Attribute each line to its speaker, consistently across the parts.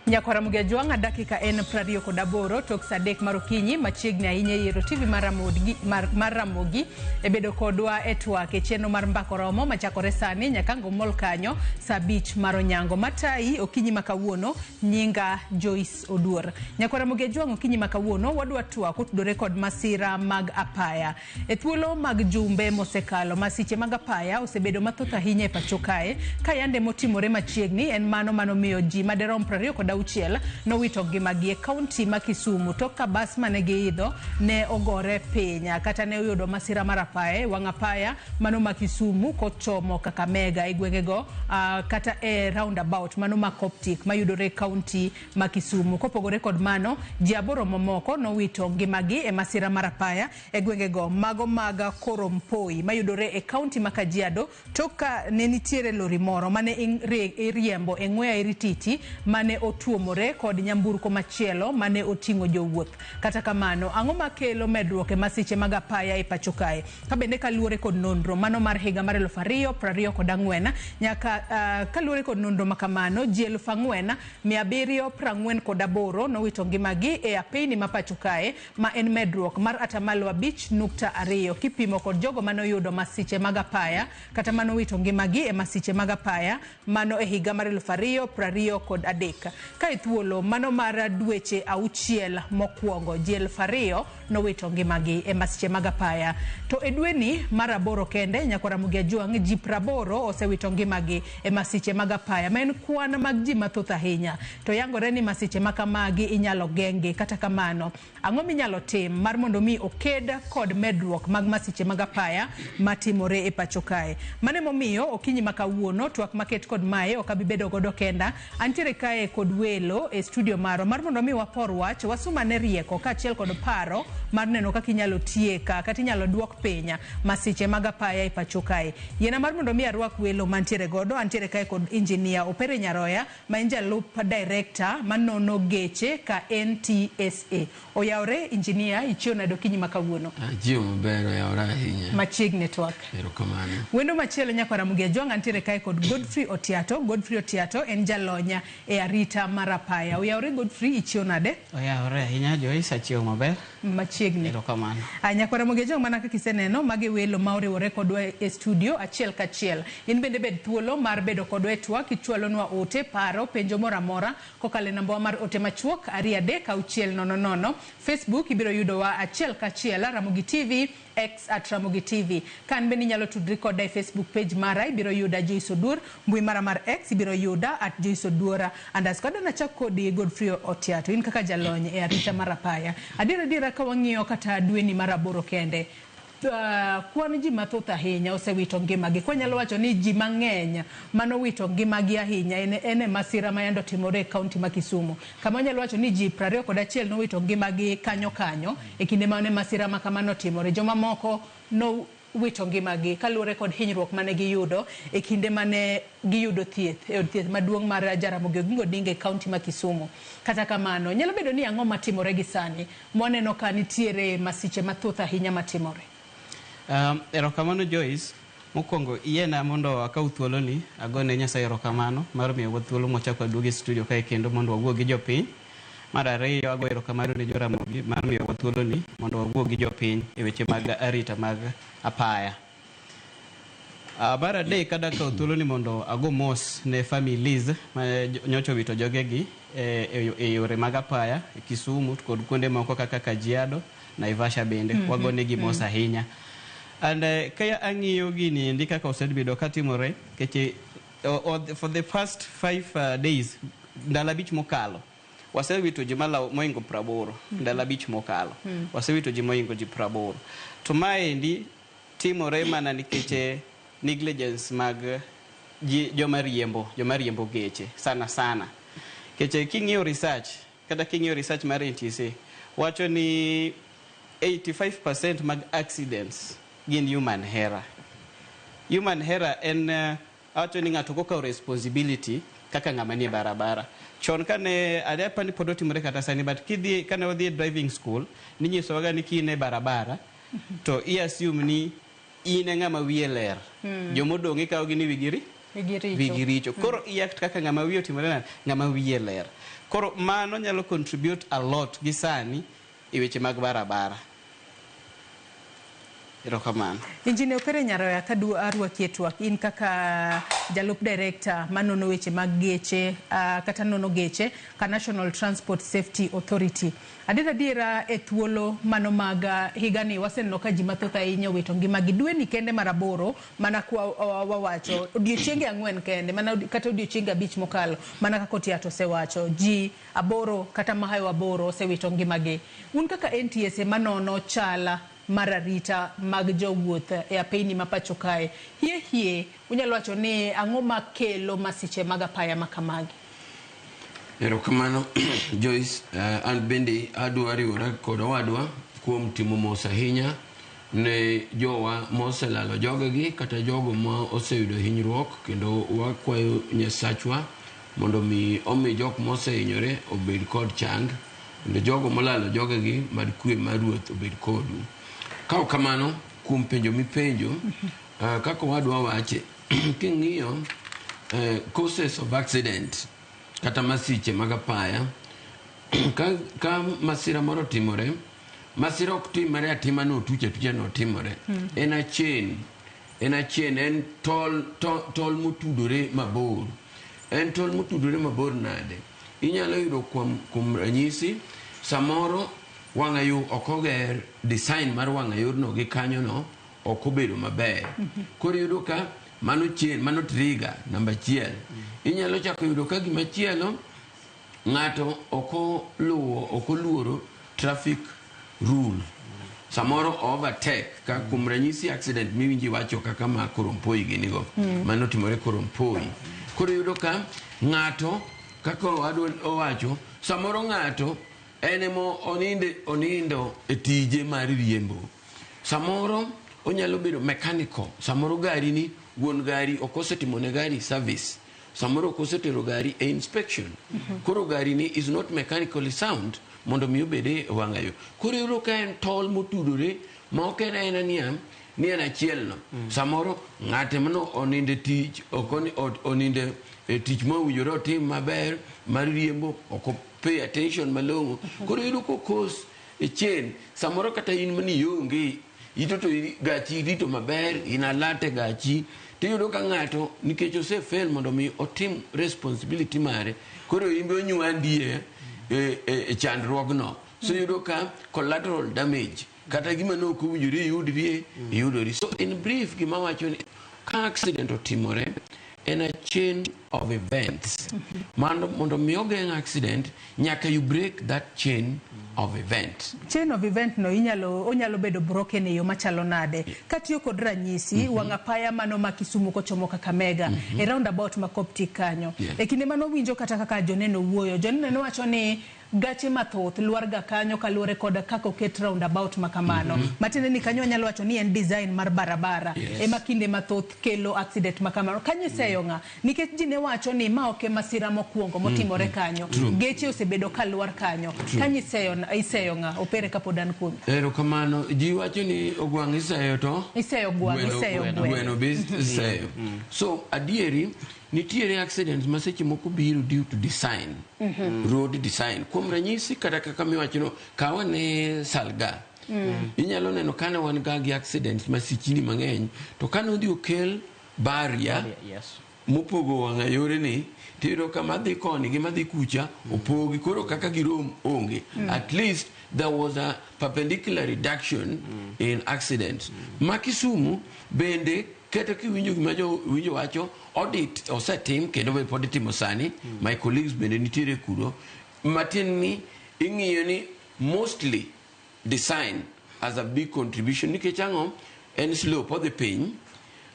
Speaker 1: Nyakora Mugejwanga dakika en prario kodaboro tok sadek marokinyi machiegni ahinya yiero TV Maramogi ebedo kodwa etwak e chenro mar mbako romo machakore sani nyakango mol kanyo saa 5 mar onyango matai okinyi makawuono nyinga Joyce Oduor. Nyakora Mugejwanga okinyi makawuono wadwa twak otudore kod masira mag apaya e thuolo mag jumbe mosekalo masiche mag apaya osebedo mathoth ahinya e pacho kae ka yande motimore machiegni en mano miyo ji maderom 26 nowito ngimagi e kaunti ma Kisumu to ka bas mane giidho ne ogore pinya kata ne oyudo masira mar apaya wang' apaya mano ma Kisumu kochomo Kakamega e gwengego kata e roundabout mano ma Coptic mayudore kaunti ma Kisumu. Kopogore kod mano ji 8 momoko nowito ngimagi e masira mar apaya e gwengego mago maga Korompoi mayudore e kaunti ma Kajiado to ka ne nitiere lori moro mane riembo e ng'we irititi mane tuomore kod nyamburko machielo mane otingo jowuoth. Kata kamano ang'o makelo medruok e masiche mag apaya e pacho kae ka bende kaluore kod nonro mano mar higa mar 2024 nyaka kaluore kod nonro makamano ji 4,748 nowito ngimagi e apeyni ma pacho kae ma en medruok mar 5.2 kipimo kod jogo mano yudo masiche mag apaya kata mano wito ngimagi e masiche mag apaya mano e higa mar 2023 ka thuolo mano mar dweche 6 mokwongo ji 2,000 nowito ngimagi e masiche mag apaya to e dweni mar 8 kende Nyakora Mugejwanga ji 80 osewito ngimagi e masiche mag apaya ma en kwan mag ji mathoth ahinya to yangore ni masiche makamagi inyalo geng'e. Kata kamano ang'o minyalo tim mar mondo mi oked kod medruok mag masiche mag apaya matimore e pacho kae? Mane momiyo okinyi makawuono twak maket kod mae okabibedo godo kenda antiere kae kod welo e studio maro mar mondo mi wapor wach wasumane rieko kachiel kod paro mar neno kaka inyalo tieka kata inyalo duok penya masiche mag apaya e pacho kae. Yena mar mondo mi arwak welo mantiere godo antiere kae kod engineer Opere Nyaroya ma en jalup director manono geche ka NTSA. Oyawre engineer ichiona dokinyi makawuono.
Speaker 2: Jiyo mbero yawra hinya.
Speaker 1: Machieg network.
Speaker 2: Erokamano.
Speaker 1: Wendo machielo Nyakora Mugejwanga antiere kae kod Godfrey Otiato. Godfrey Otiato en jalonya e arita mar apaya. Oyawre Godfrey ichiona de?
Speaker 3: Oyawre hinya Joyce achiew maber.
Speaker 1: Machiegni.
Speaker 3: Erokamano.
Speaker 1: Nyakora Mugejwanga mana kaka iseneno mage welo ma oriwore kodwa e studio achiel kachiel. In bende bed thuolo mar bedo kodwa e twak ichwalonwa ote paro penjo moramora kokale namba mar ote machuok 23 Facebook ibiro yudowa achiel kachiel Ramogi TV X @Ramogi TV. Kan bende nyalo tudri koda e Facebook page mara ibiro yuda Joyce Oduor, mbui mara mar X ibiro yuda @Joyce Oduor _ na chak kodi Godfrey Otiato. In kaka jalony e arita mar apaya adira ka wang'iyo kata dweni mar 8 kende kwan ji mathoth ahinya osewito ngimagi. Kwa nyalo wacho ni ji mang'eny mano wito ngimagi ahinya ene masira ma yando timore e kaunti ma Kisumu. Kama nyalo wacho ni ji 21 nowito ngimagi kanyo e kinde mane masira makamano timore. Joma moko no wito ngimagi kaluore kod hinyruok mane giyudo e kinde mane giyudo thieth e od thieth maduong' mar Jaramogi Oginga Odinga e kaunti ma Kisumu. Kata kamano nyalo bedo ni ang'o matimore gi sani moneno ka nitiere masiche mathoth ahinya matimore.
Speaker 3: Erokamano Joyce, mokwongo iena mondo akaw thuoloni agone Nyasaye erokamano mar miyo thuolo mochako aduogo studio kae kendo mondo wawuo gi jopiny. Mar ariyo ago erokamano ne Joramogi mar miyo thuoloni mondo wawuo gi jopiny e weche mag arita mag apaya. Mar adek kadakaw thuoloni mondo ago mos ne families ma nyocho wito jogegi e yore mag apaya e Kisumu kod kuonde moko kaka Kajiado, Naivasha bende wagonegi mos ahinya. And kaya ang'iyo gini ndi kaka osebedo katimore keche for the past 5 days ndala 5 mokalo wasewito ji moingo 80 ndala 5 mokalo wasewito ji moingo ji 80 to mae ndi timore mana nikech negligence mag joma riembo geche sana keche king'iyo research mar NTSA wacho ni 85% mag accidents gin human error en acho ni ng'ato kokaw responsibility kaka ng'ama ni barabara chon kane adepa ni pod otimore kata sani but kidhi kane wadhi driving school ninyisowaga ni kine barabara to i assume ni ine ng'ama wiye ler jomodong' ikaw gi ni wigiri wigi richo. Koro iyact kaka ng'ama wiye otimore ng'ama wiye ler. Koro mano nyalo contribute a lot gi sani e weche mag barabara. Erokamano.
Speaker 1: Injinia Opere Nyaroya arwaki e twak in kaka jalup director manono weche mag geche kata nono geche ka National Transport Safety Authority. Adiera e thuolo mano mag higani waseneno ka ji mathoth ahinya wito ngimagi dwe ni kende maraboro mana kwa wawacho odiochienge 4 kende mana kata odiochienge 5 mokalo mana kaka Otiato osewacho ji aboro kata mahayo aboro osewito ngimagi. Un kaka NTSA manono chala mararita mag jowuoth e apeyni ma pacho kae hie unyalo wacho ni ang'o makelo masiche mag apaya makamagi?
Speaker 2: Erokamano Joyce, an bende adwa riwora kod wadwa kuom timo mos ahinya ne jowa moselalo jogegi kata jogo ma oseyudo hinyruok, kendo wakwayo Nyasachwa mondo mi omi jok mosehinyore obed kod chang, kendo jogo molalo jogegi mad kwe mar ruoth obed kodu. Kao kamano kuom penjo mipenjo kaka wadwa wache king'iyo causes of accident kata masiche mag apaya ka masira moro timore, masira ok timore atima no tuche no timore, en achien en tol motudore mabor. En tol motudore mabor nade? Inyalo yudo kuom ranyisi samoro wang'ayo okoger design mar wang'ayo no gi kanyo no okobedo maber. Koro yudo ka mano trigger number 1. Inyalo chako yudo ka gimachielo ng'ato okoluoro traffic rule, samoro overtake ka kuom ranyisi accident miwinji wacho kaka ma Korompoi ginigo mano timore Korompoi. Koro yudo ka ng'ato kaka owacho samoro ng'ato enemo onindo e tije mar riembo, samoro onyalo bedo mechanical, samoro gari ni wuon gari okosetimo ne gari service, samoro okosetero gari e inspection. Koro gari ni is not mechanically sound mondo mi obede wang'ayo. Koro yudo ka en tol motudore ma ok en ni en achiel no. Samoro ng'ate mano oninde tich oninde tich ma owinjore otim maber mar riembo ok pay attention malongo. Koro yudo ko kos e chen samoro kata in mani yonge itoto gachi rito maber inalate gachi tiyudo ka ng'ato nikech osefel mondo mi otim responsibility mare, koro imbe onywandie e chandruogno. So yudo ka collateral damage kata gima no ok owinjore yudori. So in brief gima wacho ni ka accident otimore en a chain of events. Mondo mi ogeng' accident nyaka you break that chain of event.
Speaker 1: Chain of event no onyalo bedo broken e yo machalo nade. Katiyo kod ranyisi wang'apaya mano ma Kisumu kochomo Kakamega e roundabout ma Coptic kanyo. E kinde mano winjo kata kaka joneno wuoyo, joneno wacho ni gache mathoth luarga kanyo kaluore kod kaka oket roundabout makamano. Matinde ni kanyo nyalo wacho ni en design mar barabara ema kinde mathoth kelo accident makamano. Kanyo seyo ng'a nikech ji ne wacho ni ma ok masira mokwongo motimore kanyo. Geche osebedo kaluar kanyo. Kanyo iseyo ng'a Opere kapodan kuom.
Speaker 2: Erokamano ji wacho ni ogwang' iseyo to
Speaker 1: iseyo gweno
Speaker 2: iseyo. So adieri nitiere accidents maseche moko biro due to design, road design. Kuom ranyisi kata kaka miwacho no kawane Salga, inyalo neno kane wan gi accidents masichini mang'eny to kane odhi okel barrier mopogo wang'ayore ni tiro kama dhi koni gi madhi kucha opogi, koro kaka girom onge. At least there was a perpendicular reduction in accidents. Kisumu bende kata kiwinjo gima winjo wacho audit osetim kendo be pod itimo sani, my colleagues bende nitiere kuro matin ni ing'iyo ni mostly design as a big contribution nikech ang'o en slope odhi piny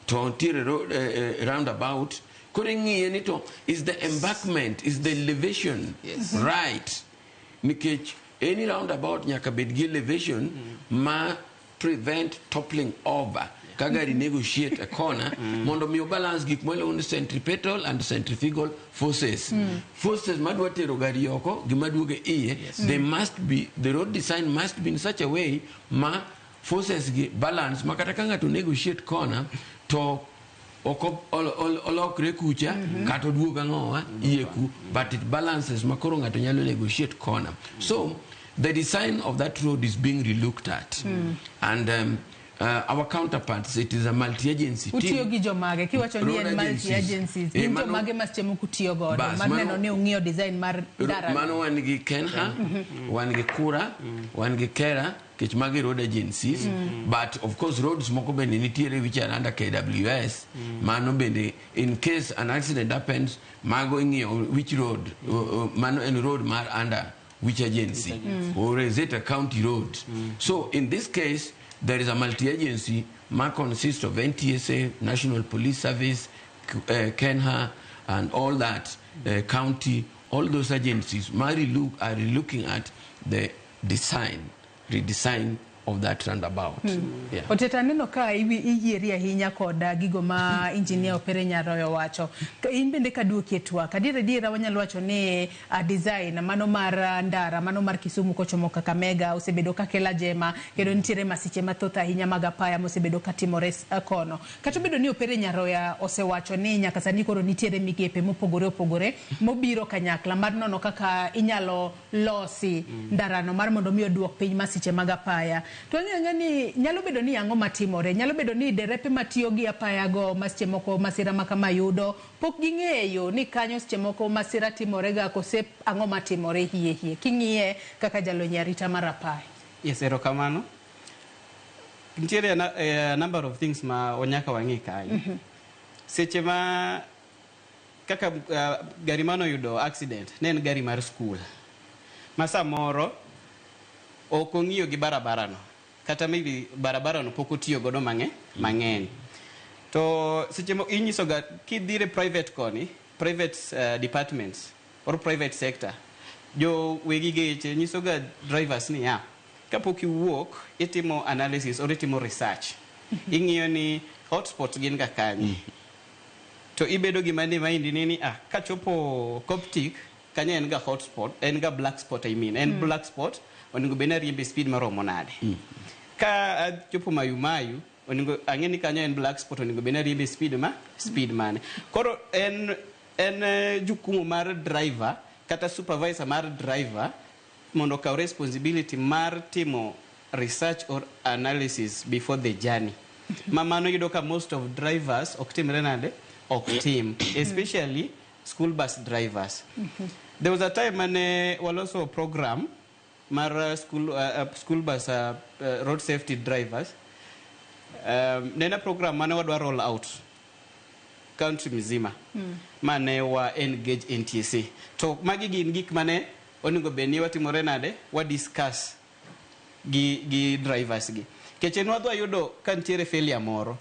Speaker 2: to nitiere roundabout. Koro ing'iyo ni to is the embankment, is the elevation right, nikech any roundabout nyaka bed gi elevation ma prevent toppling over kagari negotiate a corner mondo mi balance gik mwelo on centripetal and centrifugal forces. Forces madwa tero gari yoko gimaduoge iye, they must be, the road design must be in such a way ma forces gi balance makata kanga to negotiate corner to oko olokre kucha kata oduoga ng'owa yeku, but it balances makoro ng'ato nyalo negotiate corner. So the design of that road is being relooked at, and our counterparts, it is a multi-agency team.
Speaker 1: Utiyo gi jomage kiwacho ni en multi-agencies. Gin jomage masechemo kutiyo godo mar neno ni ung'iyo design mar ndara. Mano
Speaker 2: wan gi Kenha, wan gi Kura, wan gi Kera, kech magi road agencies, but of course roads moko bende nitiere which are under KWS. Mano bende in case an accident happens, mago ing'iyo which road, mano en road mar under which agency, or is it a county road? So in this case, there is a multi-agency, consists of NTSA, National Police Service, Kenha, and all that, county, all those agencies are looking at the redesign of that roundabout. Yeah.
Speaker 1: Oteta neno ka iyieri ahinya koda gigo ma engineer Opere Nyaroyo wacho. In bende kaduoki etwa. Kadira wanyalo wacho ni design mano mar ndara, mano mar Kisumu kochomo Kakamega osebedo kakela jema, kendo nitiere masiche mathoth ahinya mag apaya mosebedo katimore kono. Kata bedo ni Opere Nyaroya osewacho ni nyaka sani koro nitiere migepe mopogore mobiro kanyakla mar nono kaka inyalo losi ndarano mar mondo mi oduok piny masiche mag apaya. To ng'ani nyalo bedo ni ang'o matimore, nyalo bedo ni derepe matiyo gi apaya go masiche moko masira makama yudo pok ging'eyo ni kanyo siche moko masira timore ga kose ang'o matimore hie king'iye kaka jalony arita mar apaya.
Speaker 3: Yes, erokamano. Nitiere a number of things ma onyaka wang'i kanyo. Seche ma kaka gari mano yudo accident, ne en gari mar school. Masa moro ok ong'iyo gi barabarano, kata maybe barabarano pok otiyo godo mang'eny. To seche mo inyiso ga kidhire private koni, private departments or private sector, jo wegi geche nyiso ga drivers ni kapok iwuok itimo analysis or itimo research. Ing'iyo ni hotspots gin ga kanyi. To ibedo gi mani maindi ni kachopo Coptic kanya en ga hotspot, en ga black spot en black spot. Oningo bena riembe speed maromo nade. Ka chopo Mayumayu, oningo ang'eni kanyo en black spot, oningo bena riembe speed mane. Koro en jukumu mar driver kata supervisor mar driver mondo kaw responsibility mar timo research or analysis before the journey. Mamano yudo ka most of drivers ok timre nade, ok tim, especially school bus drivers. There was a time when also program mar school bus road safety drivers nena program mane wadwa roll out country mzima mane wa engage NTSA. To magi gin gik mane oningo beni watimore nade wa discuss gi drivers gi. Keche nwadwa yudo kantiere failure moro,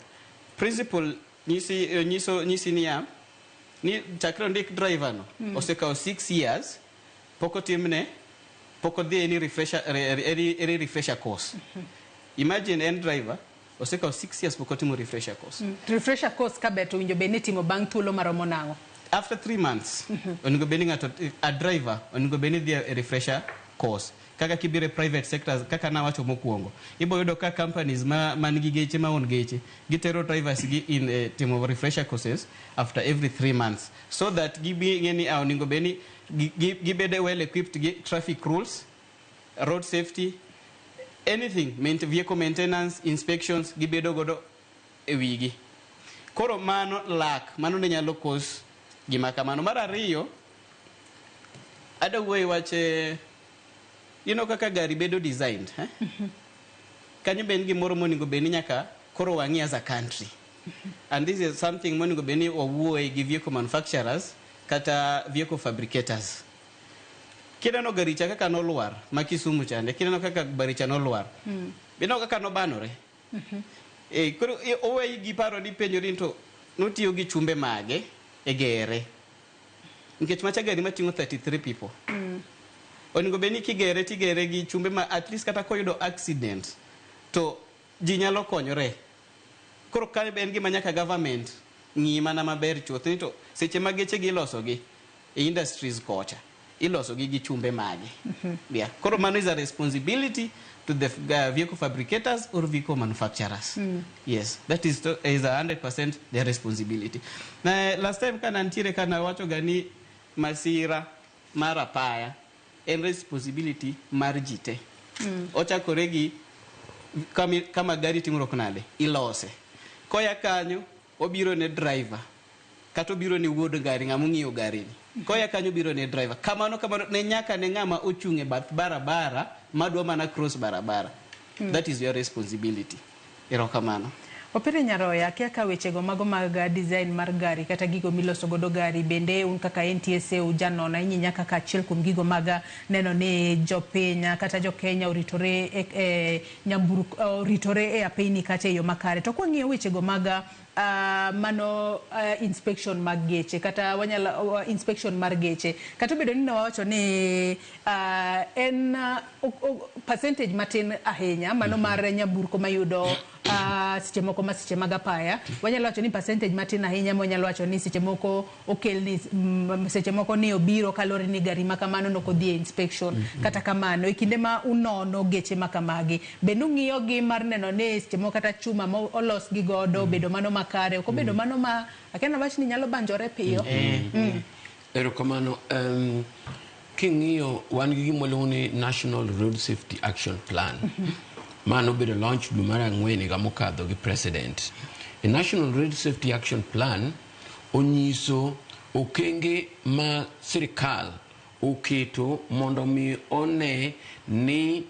Speaker 3: principal nyisi ni chakro ndik driver no osekaw 6 years poko timne poko dhi any refresher course. Imagine en driver osekaw 6 years poko timo refresher course.
Speaker 1: Refresher course kabeto winjo beni timo bang' thuolo maromo nang'o?
Speaker 3: After 3 months oningo beni ng'ato a driver oningo beni dhi a refresher course. Kaka kibire private sectors kaka na wacho mokuongo, ibo yudo ka companies man gi geche maon geche gitero drivers gi in timo refresher courses after every 3 months, so that gibi ngeni oningo beni gibede well equipped gi traffic rules, road safety, anything, vehicle maintenance, inspections, gibedo godo ewigi. Koro mano mano ne nyalo cause gima kamano. Mar ariyo, ada way wache kaka gari bedo designed, kanyo ben gimoro moningo beni nyaka koro wang'i as a country. And this is something moningo beni owuoye gi vehicle manufacturers kata vehicle fabricators. Kineno garicha kaka nolwar ma Kisumu chande, kineno kaka baricha nolwar, bino kaka nobanore. Koro oweyi gi paro ni penjori to notiyo gi chumbe mage e gere. Nikech macha gari mating'o 33 people. Oningo beni tigere gi chumbe ma at least kata koyudo accident to ji nyalo konyore. Koro ka en gima nyaka government ng'i mana maber chuth ni to seche ma geche gi loso gi e industries kocha iloso gi chumbe mage. Yeah. Koro mano is a responsibility to the vehicle fabricators or vehicle manufacturers. Yes, that is 100% their responsibility. Na last time kana ntiere kana wacho gani masira mara paya en responsibility mar jite. Ochakore gi kama gari timuro nade ilose. Koya kanyo obiro ne driver. Kato biro ni wuod gari ng'ama ng'iyo gari ni. Koya kanyo biro ne driver. Kamano ne nyaka ne ng'ama ochunge bath barabara madwa mana cross barabara. That is your responsibility. Erokamano.
Speaker 1: Opere Nyaroya, kia ka wechego mago mag design mar gari kata gigo miloso godo gari bende un kaka NTSA ujano na inyi nyaka ka achiel kuom gigo maga neno ni jopiny kata jo Kenya oritore oritore e apini kata yo makare. To kwa ng'iyo wechego maga mano inspection mag geche kata wanyala inspection mar geche kata bedo ni wacho ni en percentage matin ahinya mano mar nyamburko mayudo siche moko masiche mag apaya wanyalo wacho ni percentage matin ahinya wanyalo wacho ni siche moko okelni siche moko ni obiro kalore ni gari makamano nokodhi inspection kata kamano e kinde ma unono geche makamagi benu ng'iyo gi mar neno ni siche moko kata chuma mo olos gi godo bedo mano makare ko bedo mano ma akena wach ni nyalo banjore piyo.
Speaker 2: Erokamano king'iyo wan gi gimoluongo ni National Road Safety Action Plan. Mano bedo launch dwe mar ang'wen higa mokadho gi president. A National Road Safety Action Plan onyiso okenge ma sirikal oketo mondo mi one ni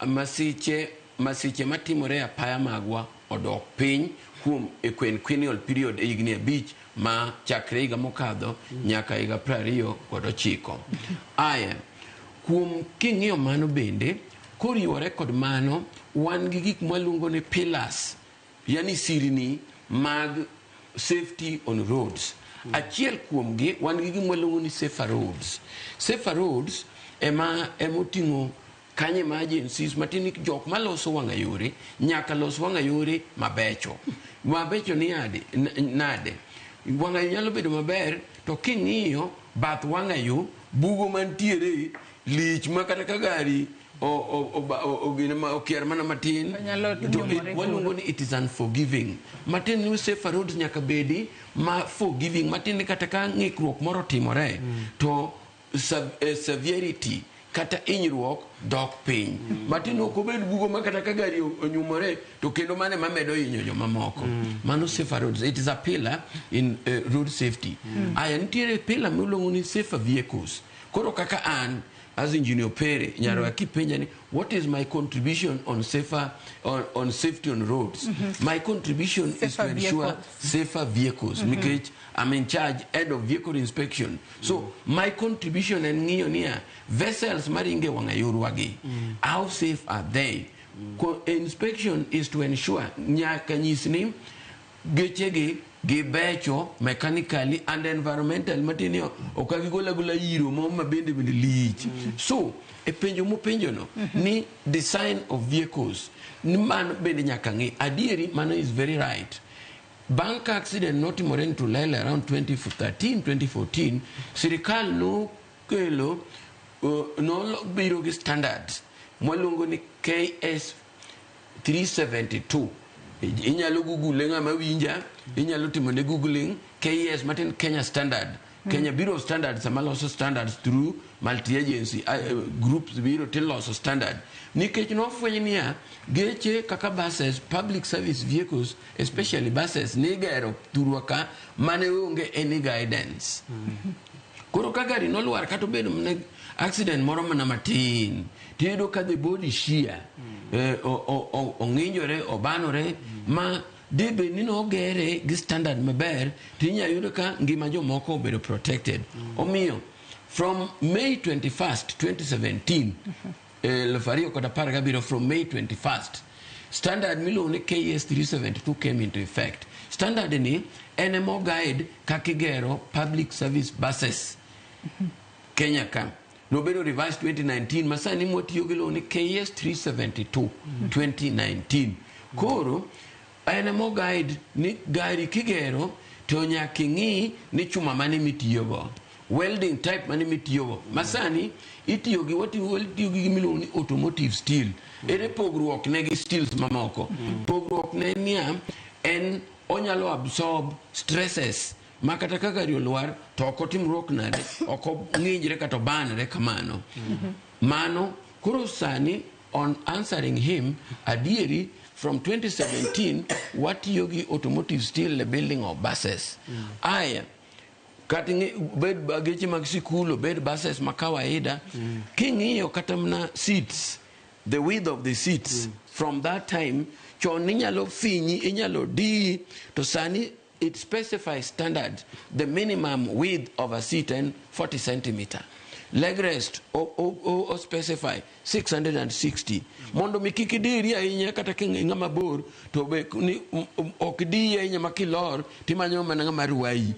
Speaker 2: masiche matimore apaya magwa odok piny kuom quinquennial period e higni 5 ma chakre higa mokadho nyaka higa 2029. Aya kuom king'iyo mano bende koriwore kod mano wan gi gik mwaluongo ni pillars yani sirni mag safety on roads. Achiel kuom gi wan gi gik mwaluongo ni safer roads. Safer roads emoting'o kanye emergencies matini jok maloso wang'ayore nyaka los wang'ayore mabecho ni nade wang'ayo nyalo bedo maber to king'iyo bath wang'ayo bugo mantiere lich makata ka gari okier mana matin waluongo ni it is unforgiving. Matin ni safer roads nyaka bedi ma forgiving matin kata ka ng'ikruok moro timore to severity kata inyruok dok piny. Matin ok obed bugo makata ka gari onyumore to kendo mane mamedo hinyo joma moko. Mano safer roads. It is a pillar in road safety. Aya nitiere pillar miluongo ni safer vehicles. Koro kaka an as engineer Pere Nyaroya kipenja ni what is my contribution on safety on roads? My contribution is to ensure safer vehicles because I'm in charge head of vehicle inspection. So my contribution and ng'iyo niya vessels maringe wang'ayore wagi how safe are they? Inspection is to ensure nyaka nyisni gechegi gibecho mechanically and environmental matinio okagigola iro moma bende lich. So e penjo mopenjo no ni design of vehicles ni man bende nyaka ng'i adieri mano is very right. Bank accident notimore to Lela around 2013-2014 sirikal no kelo no biro gi standards mwaluongo ni KS 372. Inyalo google ng'ama winja inyalo timo ne googling KS matin Kenya standard Kenya Bureau of Standards samaloso standards through multi-agency groups biro tiloso standard nikech nofweny niya geche kaka buses public service vehicles especially buses nigero thurwa ka mane onge any guidance. Koro ka gari nolwar kata bedo accident moro mana matin tiyudo ka the body shear ong'injore obanore ma debe ni no gere gi standard maber tinya yudo ka ngima jomoko obedo protected. Omiyo from May 21st 2017 Lefario kod apar gabiro from May 21st standard miluongo ni KS 372 came into effect. Standard ni enemo guide kakigero public service buses Kenya ka nobedo revised 2019 masani motiyo gilo ni KS 372 2019. Koro enemo guide ni gari kigero to nyaka ng'i ni chuma mane mitiyogo welding type mani mitiyogo masani itiyo gi gimiluongo ni automotive steel ere pogruok ne gi steels mamoko pogruok ne niya en onyalo absorb stresses makata ka gari olwar to ok otimruok nade ok ng'injre kata banre kamano mano koro sani on answering him adieri from 2017 watiyo gi automotive steel the building of buses aya kati bed geche mag sikul bed buses makawaida king'iyo kata mna seats the width of the seats from that time chon inyalo finyi inyalo di to sani it specifies standard the minimum width of a seat and 40 centimeter leg rest o specify 660 mondo mikikidiri ahinya kata ng'ama bor to be ni okdi ahinya makilor timanyo mana ng'ama ruai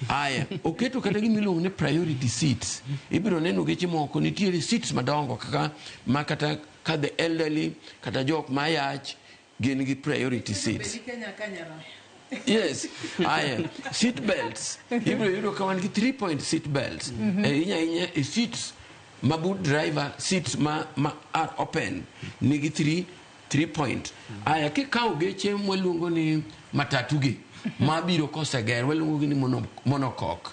Speaker 2: aya oketo kata gimiluongo ni priority seats ibiro neno geche moko nitiere seats madongo kaka makata ka the elderly kata jok mayach gin gi priority seats yes seat belts ibiro kawan gi 3-point seat belts inya seats mabud driver seats ma are open nigi 3-point kikawo geche mwaluongo ni matatu gi mabiro koseger waluongo ni monocoque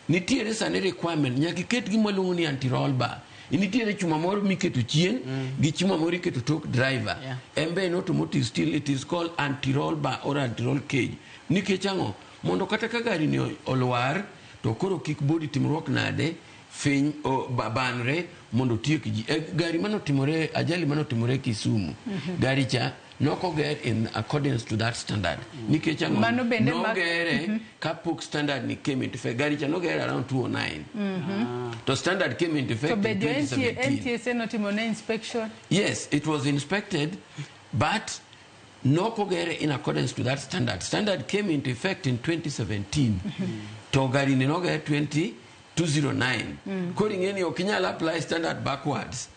Speaker 2: nitiere sani requirement nyaka iket gi mwaluongo ni anti-roll bar nitiere chuma moro miketo chien gi chuma moro iketo tok driver embe in automotive steel it is called anti-roll bar or anti-roll cage nikech ang'o mondo kata ka gari ni olwar to koro kik body timruok nade finy banre mondo tiek ji gari manotimore ajali manotimore Kisumu gari cha noko get in accordance to that standard nikech ang'o nogere kapok standard ni came into effect gari cha nogere around 2009 to standard came into effect in 2017
Speaker 1: NTSA notimone inspection
Speaker 2: yes it was inspected but noko gere in accordance to that standard came into effect in 2017 to gari ni nogere 209 koro ing'eni ok inyal apply standard backwards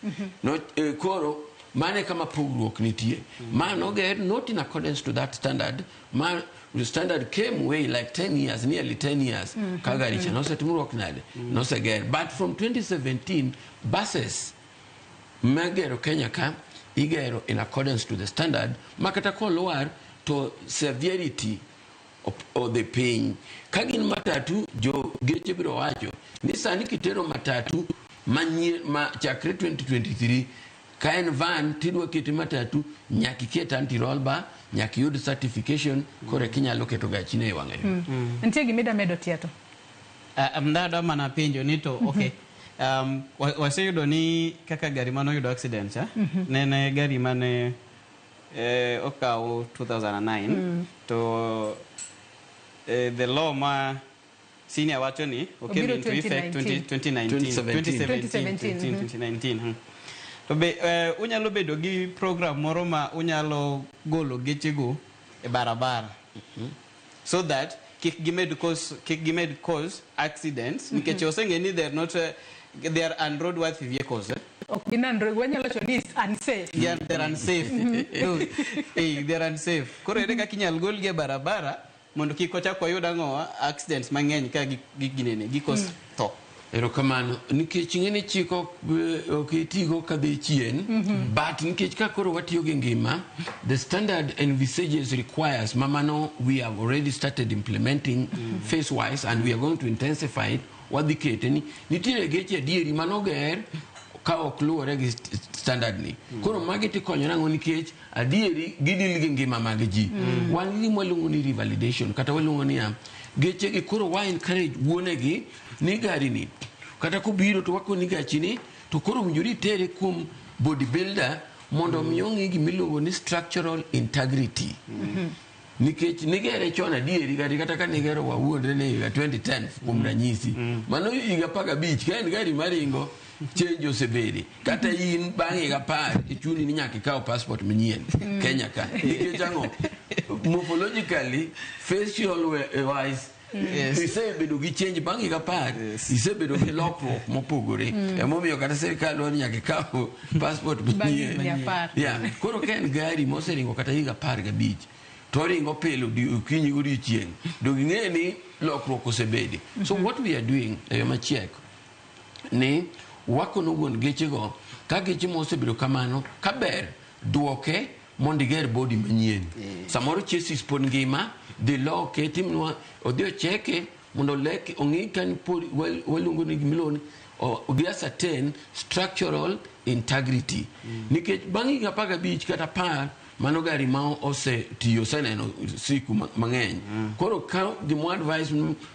Speaker 2: no koro mane kama pogruok nitie man oger not in accordance to that standard man the standard came way like 10 years nearly 10 years kagari cha nosetimruok nade noseger but from 2017 buses magero Kenya ka igero in accordance to the standard makata kolwar to severity of the pain kagin matatu jo geche biro wacho ni sani kitero matatu ma chakre 2023 kaen van tidwa kiti matatu nyaki ket anti-roll bar nyaki yud certification kore kinyalo keto gachine wang'ayo
Speaker 1: ntie gimida medo tieto
Speaker 3: amdado mana penjo ni to okay waseyudo ni kaka gari mano yudo accident nene gari mane okaw 2009 to the law ma senior wacho ni came into effect 2019 to be unyalo bedo gi program moro ma unyalo golo gechego e barabara so that kik gimed cause accidents nikech osenge ni they are unroadworthy vehicles
Speaker 1: in android wanyalo cho is unsafe
Speaker 3: they're unsafe they're unsafe koro ere kaka inyal gol gi e barabara mondo kik ochak oyud accidents mang'eny ka ginene gikos tho
Speaker 2: erokamano nikech ng'ene chiko okitigo kadhi chien but nikech ka koro watiyo gi ngima the standard envisages requires mamano we have already started implementing phase wise and we are going to intensify it wadhi kete ni nitiere geche adieri manoger ka ok luwore gi standard ni koro magi tikonyo nang'o nikech adieri gidil gi ngima mag ji wan gi mwaluongo ni revalidation kata waluongo ni geche gi koro wa encourage wuonegi ni gari ni kata kubiro to wako ni gachi ni to koro winjuri tere kum bodybuilder mondo miyongi gimiluongo ni structural integrity nikech nigere chona dieri gari kata ka nigero wawuondre ne 2010 kum ranyisi mano higa paga beach ka en gari maringo change osebedi kata in bang' higa par ichuni ni nyaka ikaw passport manyien Kenya ka nikech ang'o morphologically facial wise isebedo gi change bang' higa par isebedo gi lokruok mopogore emomiyo kata sirikal dwaro nyaka ikaw passport manyien koro ka en gari moseringo kata higa par ga beach to ringo pelo okinyi godiochieng' do ging'e ni lokruok osebedi. So what we are doing e yo machiek ni wakono wuon gechego ka geche mosebedo kamano kaber duoke mondo iger body manyien. Samoro chassis pod ngima dhi loke timnwa odhi ocheke mondo lek ong'i kan pod waluongo ni gimiloni gi ascertain structural integrity. Nikech bang' higa 15 kata 10 mano gari ma osetiyo oseneno siku mang'eny. Koro ka gimo advice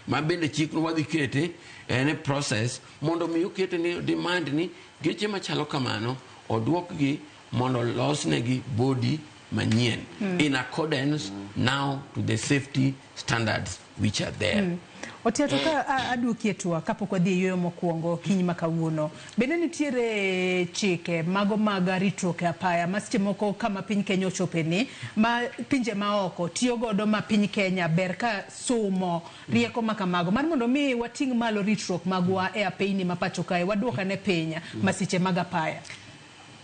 Speaker 2: ma bende chik no wadhi kete en process mondo mi okete ni demand ni geche machalo kamano oduokgi mondo losnegi body manyien in accordance now to the safety standards which are there.
Speaker 1: Otiato ka aduokie tuwa kapok wadhi yueyo mokwongo kiny makawuono. Bende nitiere chike mago mag ritruok e apaya ma seche moko kama piny Kenya ochopeni ma pinje maoko tiyo godo ma piny Kenya ber ka somo rieko makamago mar mondo mi wating' malo ritruok magwa e apeyni ma pacho kae waduoka ne piny masiche mag apaya.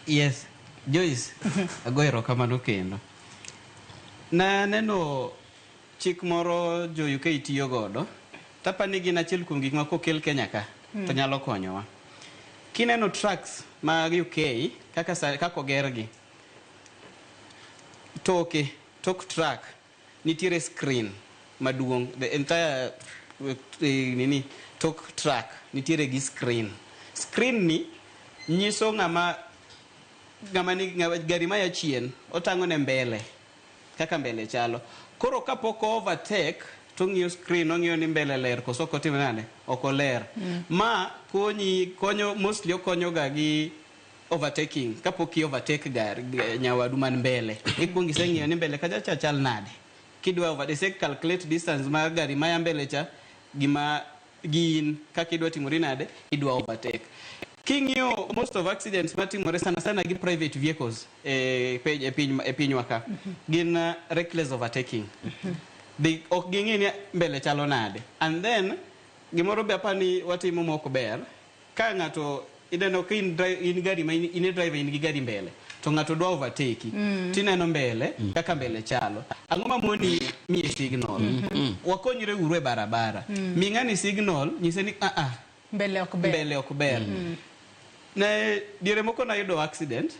Speaker 3: Yes, Joyce, agoyo erokamano kendo. Na neno chik moro jo UK tiyo godo, tapani gin achiel kuom gik ma kokel Kenya ka to nyalo konyowa. Kineno trucks mag UK kaka ogergi, tok truck nitiere screen maduong', the entire tok truck nitiere gi screen. Screen ni nyiso ng'ama gari maya chien otang'o ne mbele kaka mbele chalo. Koro kapok overtake to ng'iyo screen ong'iyo ni mbele ler koso kotimo nade oko ler. Ma konyo mostly okonyo ga gi overtaking kapok i overtake gari nyawadu man mbele. Ikuongi seng'iyo ni mbele kacha chal nade. Kidwa overtake calculate distance ma gari maya mbele cha gima gin kaka idwa timori nade idwa overtake. King'iyo most of accidents matimore sana gi private vehicles e piny waka gin reckless overtaking. Ok ging'e ni mbele chalo nade. And then gimoro be apani watimo moko ber ka ng'ato ideno ka in gari ma in driver in gi gari mbele to ng'ato dwa overtake tineno mbele kaka mbele chalo. Ang'o ma moni miye signal? Wakonyre uru e barabara. Mi ng'ani signal nyise ni
Speaker 1: Mbele ok ber. Na diere moko na yudo accident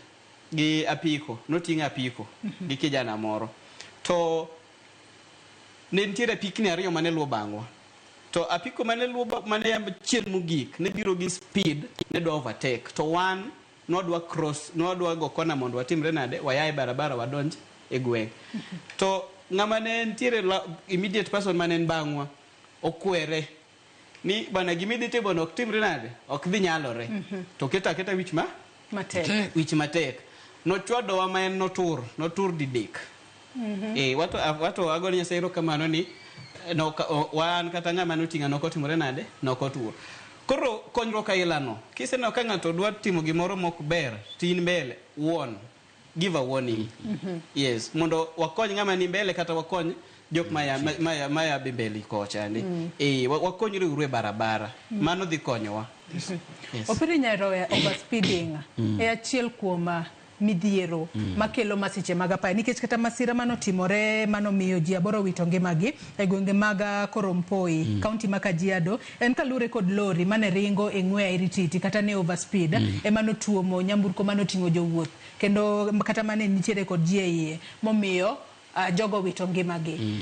Speaker 1: gi apiko, noting'o apiko gi kijana moro. To ne nitiere apikni ariyo mane luwo bang'wa. To apiko mane chien mogik ne biro gi speed ne dwa overtake. To wan nodwa go kona mondo watimre nade wayae barabara wadonj e gweng'. To ng'ama ne nitiere immediate person mane bang'wa okwere ni bana gimidhi timo ok timre nade ok dhi nyalore. To keta wich matek nochwadowa ma en notur didek. Wato agoni Nyasaye erokamano ni wan kata ng'ama noting'a nokotimore nade nokotur. Koro konyruok ailano kiseneno ka ng'ato dwa timo gimoro mok ber tin mbele give a warning. Yes, mondo wakony ng'ama ni mbele kata wakony jok maya bimbeli kocha ni wakonyre uru e barabara mano dhi konyowa. Opiri nyaro overspeeding e achiel kuom midhiero makelo masiche mag apaya nikech kata masira manotimore manomiyo ji 8 wito ngimagi e gwenge mag Korompoi kaunti ma Kajiado en kalure kod lori mane ringo e ng'we irititi kata ne overspeed manotuomo nyamburko manoting'o jowuoth kendo kata mane nitiere kod ji e iye momiyo jogo wito ngimagi.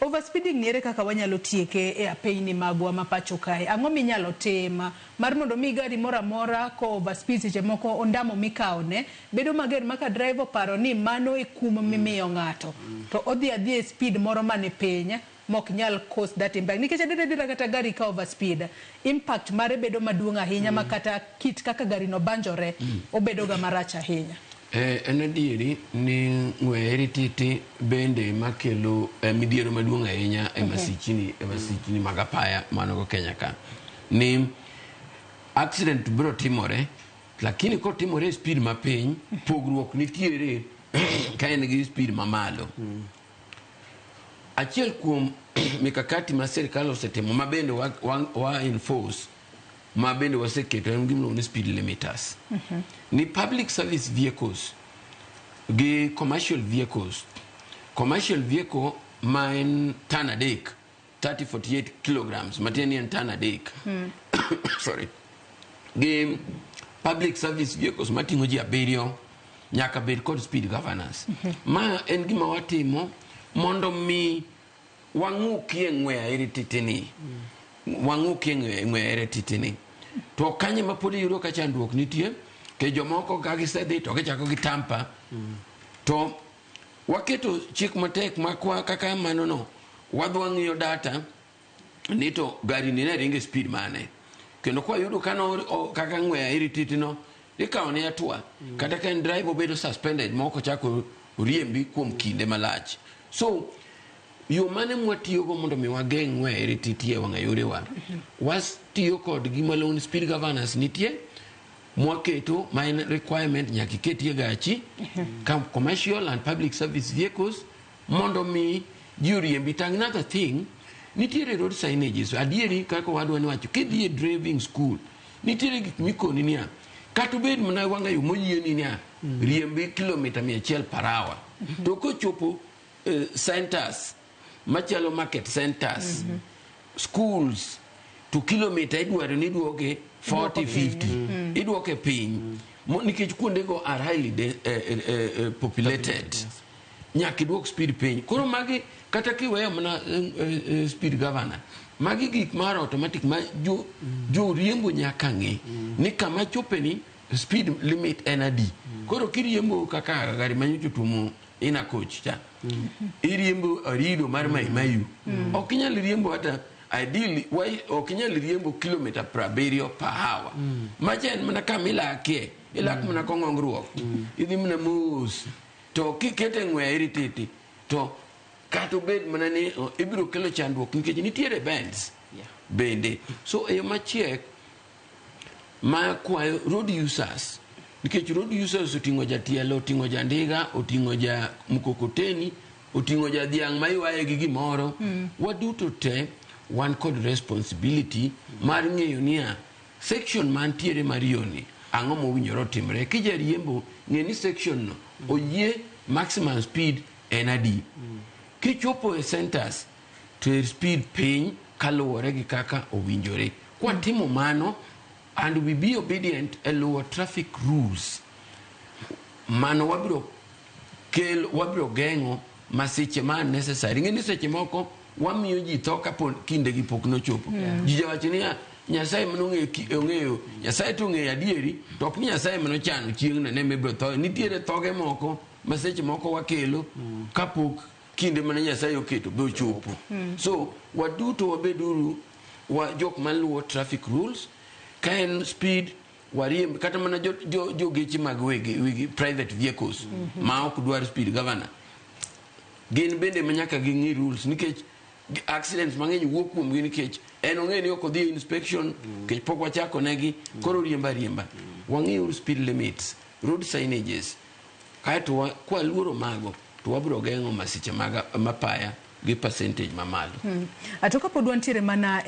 Speaker 1: Overspeeding niere kaka wanyalo tieke e apeyni magwa mapacho kae. Ang'o minyalo tema mar mondo mi gari mora ko overspeed seche moko ondamo mikaone bedo mager maka driver paro ni mano e kuma mimiyo ng'ato to odhi e speed moro mane piny mok nyal cause that impact nikech adira kata gari ka overspeed impact mare bedo maduong' ahinya makata kit kaka gari no banjore obedo ga marach ahinya.
Speaker 2: En adieri ni ng'we irititi bende makelo midhiero maduong' ahinya e masichni mag apaya manogo Kenya ka. Ni accident biro timore lakini kotimore e speed mapiny pogruok nitiere ka en gi speed mamalo. Achiel kuom mikakati ma sirkal osetimo ma bende wa enforce ma bende waseketo en gimno ni speed limiters. Ni public service vehicles gi commercial vehicles commercial vehicle mine ton adek 30-48 kilograms mateni en ton adek sorry game public service vehicles matingo ji abiriyo nyaka bed kod speed governance ma en gima watimo mondo mi wang'ukie ng'we erititini wang'ukie ng'we erititini to kanye ma podi yudo ka chandruok nitie ke jomoko ka gisedhi to gichako gi tampa to waketo chik matek makwa kaka mano no wadwa ng'iyo data ni to gari ni ne ringe speed mane kendo kwa yudo kano kaka ng'we irititino ikawo ne atua kata ka en drive obedo suspended moko chako riembi kuom kinde malach so yo mane mwatiyogo mondo mi wageng' ng'we irititie wang'a yorewa watiyo kod gima lone speed governance nitie mwaketo mine requirement nyaka iketie gachi commercial and public service vehicles mondo mi juriembi. Another thing nitiere road signages adieri kaka wadwa ni wacho kidhi e driving school nitiere gik mikoni niya kata bed mana wang'a yo moyieni niya riembi kilomita 100 per hour to kochopo centers machalo market centers schools to kilometer idwaro ni duoke 40-50 idwoke piny nikech kuondego are highly populated nyaka idwok speed piny koro magi kata kiweyo mana speed governor magi gik mar automatic ma jo riembo nyaka ng'e ni kama chopeni speed limit en adi koro kiriembo kaka gari manyocho tumo ina coach cha iriembo arido mar mayu okinyal riembo hata ideally okinyal riembo kilomita 70 per hour machen mana kamila ke ilak mana kongongruok idhi mana mos to kikete ng'we irititi to kato bed mana ni ibiro kelo chandruok nikech nitiere bends bende so eyo machiek ma kwayo road users nikech road users oting'o jatielo oting'o jandiga oting'o ja mkokoteni oting'o jadhiang' maywaye gi gimoro waduto te wan kod responsibility mar ng'eyo niya section mantiere mar yoni ang'o mowinjore otimre kijariembo ng'e ni section no oyie maximum speed en adi kichopo e centers to speed piny kaluwore gi kaka owinjore kwatimo mano and we be obedient a lower traffic rules mano wabiro geng'o masiche man necessary ng'eni seche moko wamiyo ji tho kapo kinde gi pok nochopo ji jawacho niya Nyasaye manong'eyo Nyasaye to ng'eyo adieri to ok ni Nyasaye manochano chieng'no ne mibiro tho nitiere thoge moko maseche moko wakelo kapok kinde mane Nyasaye oketo be ochopo so waduto wabeduru jok maluwo traffic rules ka en speed wariemb kata mana jo geche mag wegi private vehicles ma ok dwar speed governor gin bende manyaka ging'i rules nikech accidents mang'eny wuok kuom gi nikech en ong'e ni ok odhi inspection kech pok wachako negi koro riemba wang'e speed limits road signages kaeto kwa luoro mago to wabiro geng'o masiche mapaya gi percentage mamalo
Speaker 1: atoka podwa ntiere mana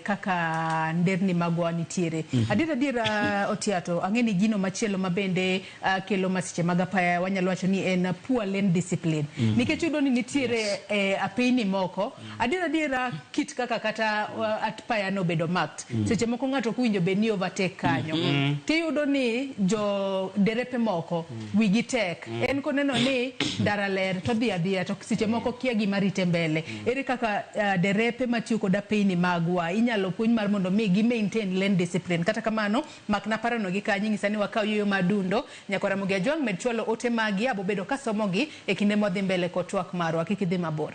Speaker 1: kaka nderni magwa nitiere adiera otiato ang'eni gino machielo mabende kelo masiche magapaya wanyalo wacho ni en poor lane discipline nikech yudo ni nitiere apini moko adiera kit kaka kata atpaya no bedo marked seche moko ng'ato kuwinjo be ni overtake kanyo tiyudo ni jo derepe moko wigi tek en koneno ni ndara ler to dhi to seche moko kia gimari mbele ere kaka derepe matiyo koda pini magwa inyalo puonj mar mondo mi gi maintain lane discipline kata kamano makna parano gi kanyi ngisani wakaw yoyo madundo nyakora mugia jwang med chwalo ote magi abo bedo kasomo gi e kinde modhi mbele ko twak marwa kikidhi mabor.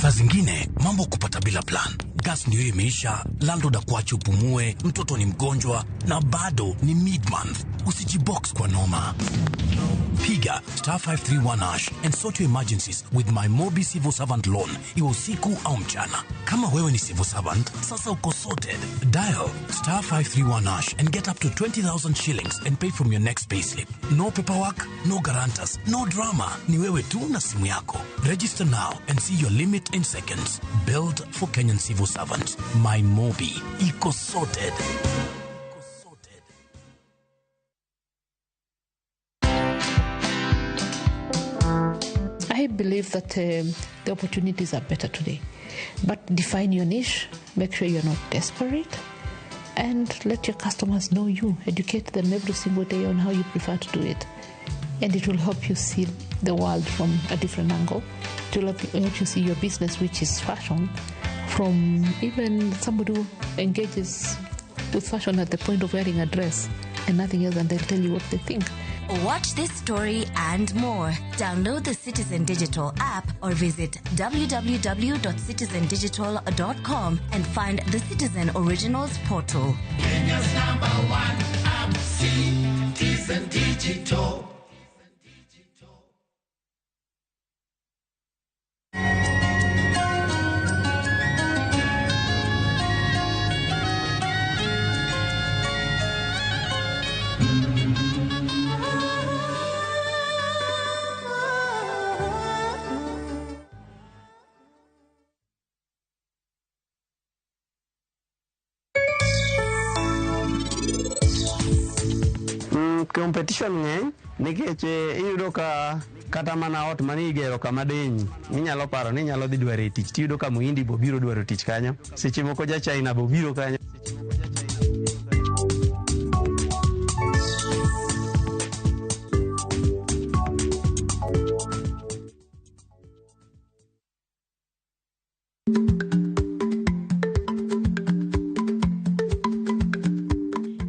Speaker 4: Saa zingine mambo kupata bila plan. Gas ndio imeisha, landlord akuache upumue, mtoto ni mgonjwa na bado ni mid-month. Usijibox kwa noma. Piga *531# and sort your emergencies with my Mobi Civil Servant Loan. Iwe usiku au mchana. Kama wewe ni civil servant, sasa uko sorted. Dial *531# and get up to 20,000 shillings and pay from your next payslip. No paperwork, no guarantors, no drama. Ni wewe tu na simu yako. Register now and see your limit in seconds. Build for Kenyan civil servant. My Mobi, iko sorted.
Speaker 5: I believe that the opportunities are better today. But define your niche, make sure you're not desperate, and let your customers know you. Educate them every single day on how you prefer to do it. And it will help you see the world from a different angle. It will help you see your business, which is fashion, from even somebody who engages with fashion at the point of wearing a dress and nothing else, and they'll tell you what they think.
Speaker 6: Watch this story and more. Download the Citizen Digital app or visit www.citizendigital.com and find the Citizen Originals portal.
Speaker 7: Kenya's #1 app, Citizen Digital.
Speaker 8: Competition ng'eny nikech iyudo ka kata mana ot mani igero kama deny inyalo paro ni inyalo dhi dwaro e tich, tiyudo ka muhindi bo biro dwaro tich kanyo, seche moko ja China bo biro kanyo.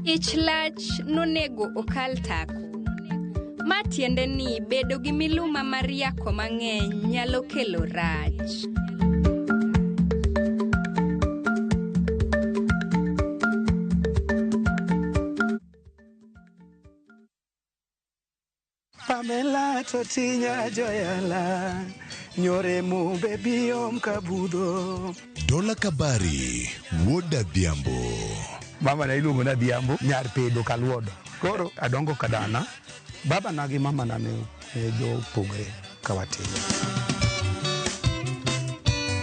Speaker 9: Ich lach nonego okal tako. Matiende ni bedo gi miluma mar yako mang'eny nyalo kelo rach.
Speaker 10: Pamela totinya joyala nyore mu bebi om kabudho.
Speaker 11: Dola Kabari, Woda Dhiambo.
Speaker 10: Mama na iluongo na Dhiambo, nyar pedo kalwodo. Koro adongo kadana. Baba na gi mama na ne jo pogre kawatimo.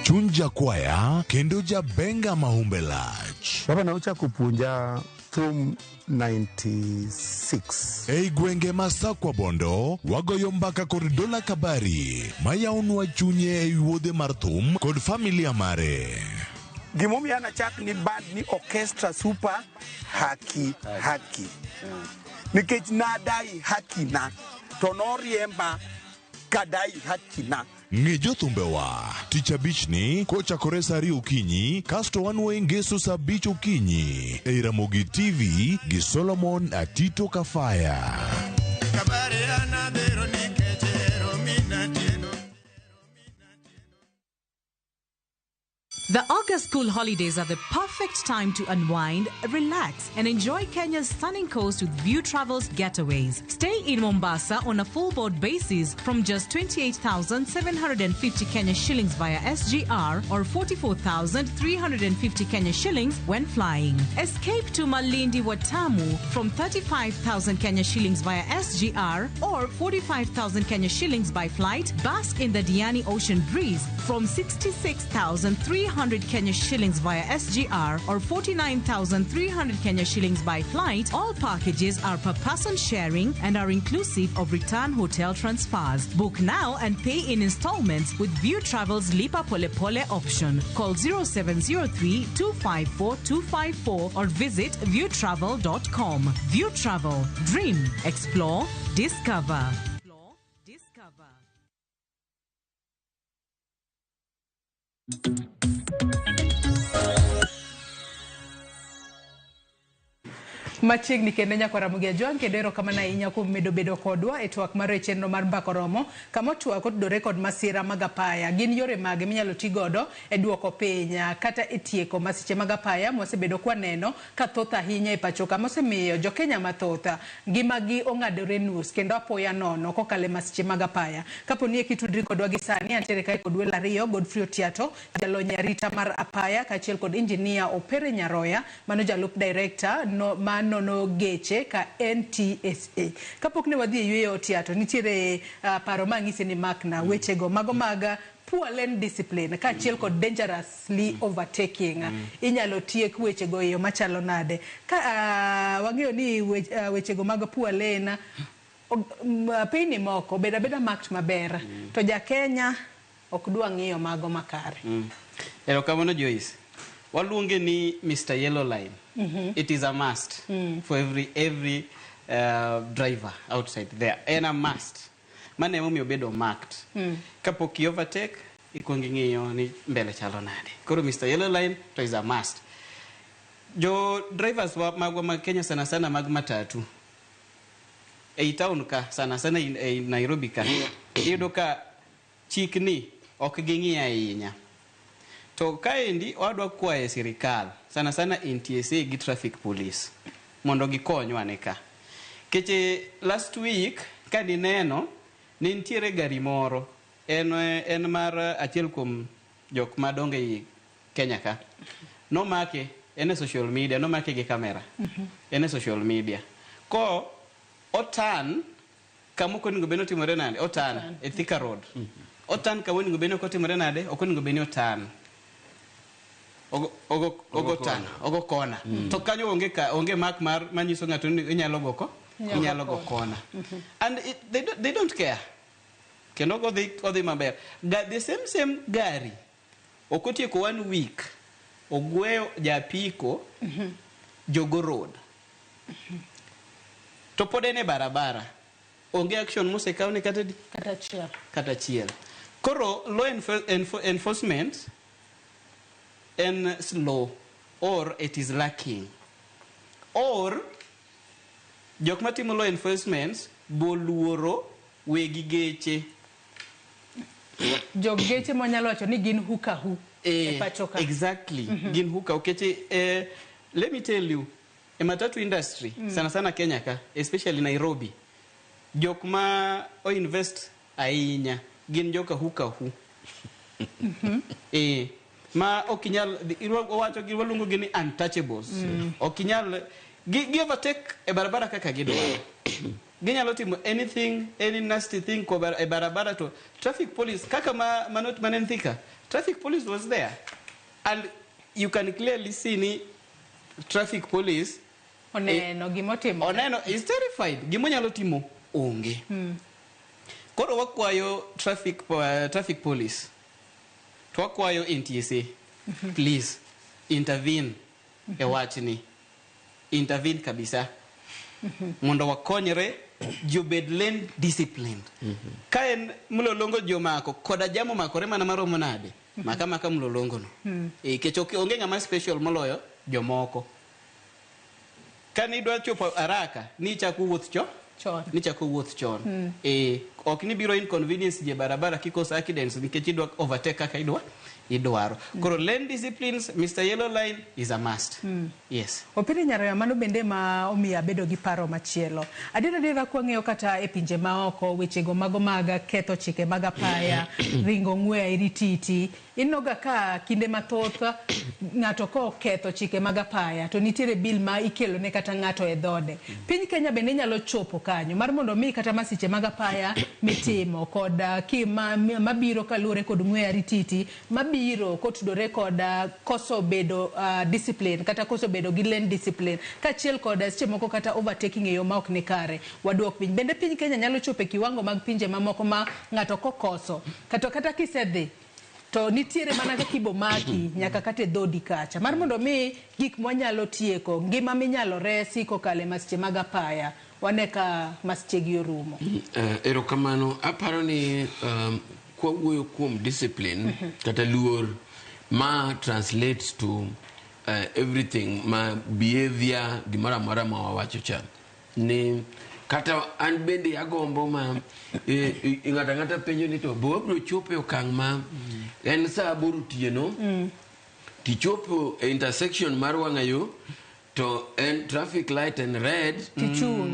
Speaker 11: Chunja kwaya kendo jabenga mahumbe lach.
Speaker 10: Baba na ochako puonja thum 96.
Speaker 11: Ei gwenge masakwa bondo, wagoyo mbaka kod Dola Kabari, mayaunwa chunye ei wuodhe mar thum kod familia mare.
Speaker 10: Gimomi ana chak ni band ni orchestra super haki. Nikech nadai haki na, to noriemba kadai haki na.
Speaker 11: Ng'e jothumbewa, tich abich ni kochakore saa 2 okinyi, kasto wanwe ngeso saa 5 okinyi, ei Ramogi TV gi Solomon Atito Kafaya.
Speaker 7: Kabari anadhero nikechero minatino.
Speaker 12: The August school holidays are the perfect time to unwind, relax, and enjoy Kenya's stunning coast with View Travel's getaways. Stay in Mombasa on a full board basis from just 28,750 Kenya shillings via SGR or 44,350 Kenya shillings when flying. Escape to Malindi Watamu from 35,000 Kenya shillings via SGR or 45,000 Kenya shillings by flight. Bask in the Diani Ocean Breeze from 66,300 Kenya shillings via SGR or 49,300 Kenya shillings by flight. All packages are per person sharing and are inclusive of return hotel transfers. Book now and pay in installments with View Travel's Lipa Pole Pole option. Call 0703-254-254 or visit viewtravel.com. View Travel. Dream. Explore. Discover.
Speaker 1: Machiegni kendo nyako Ramogi Ajwang' kendo erokamano ahinya kuom medo bedo kodwa e twak mar chenro mar mbako romo kama twak otudore kod masira mag apaya. Gin yore mage minyalo ti godo e duoko piny kata e tieko masiche mag apaya mosebedo kwaneno ka thoth ahinya e pacho ka mosemiyo jo Kenya mathoth ngimagi ong'adore nus kendo apoya nono kokale masiche mag apaya. Kaponi e kitudri kodwa gi sani antiere kae kod Wela Rio, Godfrey Otiato, jalony arita mar apaya kaachiel kod injinia Opere Nyaroya, mano jalup director no man manono geche ka NTSA. Kapok ne wadhi yweyo tiato nitiere paro mang'isi ni makna wechego mago maga poor lane discipline ka chiel kod dangerously overtaking inyalo tiek wechego yo machalo nade ka wang'eyo ni wechego mag poor lane piny moko beda marked maber to ja Kenya ok dwa ng'iyo mago makare.
Speaker 3: Erokamano Joyce. Waluonge ni Mr. Yellow Line. It is a must for every driver outside there. And a must. Mane momiyo bedo marked. Kapok you overtake, ikwongi ng'iyo ni mbele chalo nade. Koro Mr. Yellow Line to is a must. Jo drivers magwa mag Kenya sana sana mag matatu. Ei town ka sana sana ei Nairobi ka. Iyudo ka chikni ok ging'iyo ahinya. To kaendi wadwa kwaye sirikal sana sana NTSA gi traffic police mondo gikonywa ne ka. Keche last week ka nineno ni nitiere gari moro en mar achiel kuom jok madongo e Kenya ka. No make en social media, no make gi kamera. En social media. Ko otan kamoko ningo beno timore nade? Otan e Thika Road. Otan ka woni beno ko timore nade? Okoningo beno otan. Ogo tan, ogo kona. To kanyo onge mark mar manyiso ng'ato ni inyalo go kona. And they don't care. Kendo go dhi maber. The same gari. Okotieko 1 week. Ogweyo japiko Jogo Road. To pod ene barabara. Onge action mosekaw ne kata chiel. Koro law enforcement and slow or it is lacking or jok matimo law enforcement boluoro wegi geche
Speaker 1: jog geche monyalo wacho ni gin hukahu e pachoka.
Speaker 3: Exactly. Gin hukahu keche let me tell you a matatu industry sana sana Kenya ka especially Nairobi jok ma o invest ahinya gin joka hukahu ma okinyal wacho gi walungo gi ni untouchables. Okinyal gi overtake e barabara kaka gidwaro. Ginyalo timo anything, any nasty thing ko e barabara to traffic police kaka manot manen Thika. Traffic police was there and you can clearly see ni traffic police
Speaker 1: oneno gimotimo.
Speaker 3: Oneno is terrified. Gimonyalo timo onge. Koro wakwayo traffic police. Twakwayo NTSA, please intervene e wachni. Intervene kabisa. Mondo wakonyre jobed lane disciplined. Kaen mlolongo jomako koda jamo makore mana maromo nade. Maka mlolongo no. Kechoki onge ng'ama special moloyo jomoko. Kani idwa chopo haraka ni chako wuoth chon. Ok ni biro inconvenience je barabara kikosa accidents nikech idwa overtake kaka idwaro. Koro lane disciplines, Mr. Yellow Line is a must. Yes.
Speaker 1: Opiri nyaro mano bende ma omiya bedo gi paro machielo. Adiera kwang'eyo kata e pinje maoko wechego mago maga ketho chike maga paya, ringo ng'we irititi. Inoga ka kinde mathoth ng'ato ko ketho chike maga paya to nitiere bill ma ikelo ne kata ng'ato e dhode. Piny Kenya bende nyalo chopo kanyo mar mondo mi kata masiche maga paya mitimo kod mabiro kalure kod ng'we arititi mabiro kotudore kod koso bedo discipline kata koso bedo gi lane discipline kachiel kod seche moko kata overtaking e yo ma ok ni kare waduok piny. Bende piny Kenya nyalo chopo e kiwango mag pinje mamoko ma ng'ato kokoso kata kisedhi to nitiere mana kaka ibomaki nyaka kata dhodi kacha mar mondo mi gik mwanyalo tieko ngima minyalo resi kokale masiche mag apaya waneka masiche gi orumo.
Speaker 2: Erokamano aparo ni kwa wuoyo kuom discipline kata luor ma translates to everything ma behavior gimara mara ma wawacho cha ni kata an bende agombo ma ng'ata penjo ni to bo bro chopo okang' ma en saa boru tieno tichopo e intersection mar Wangayo to en traffic light and red to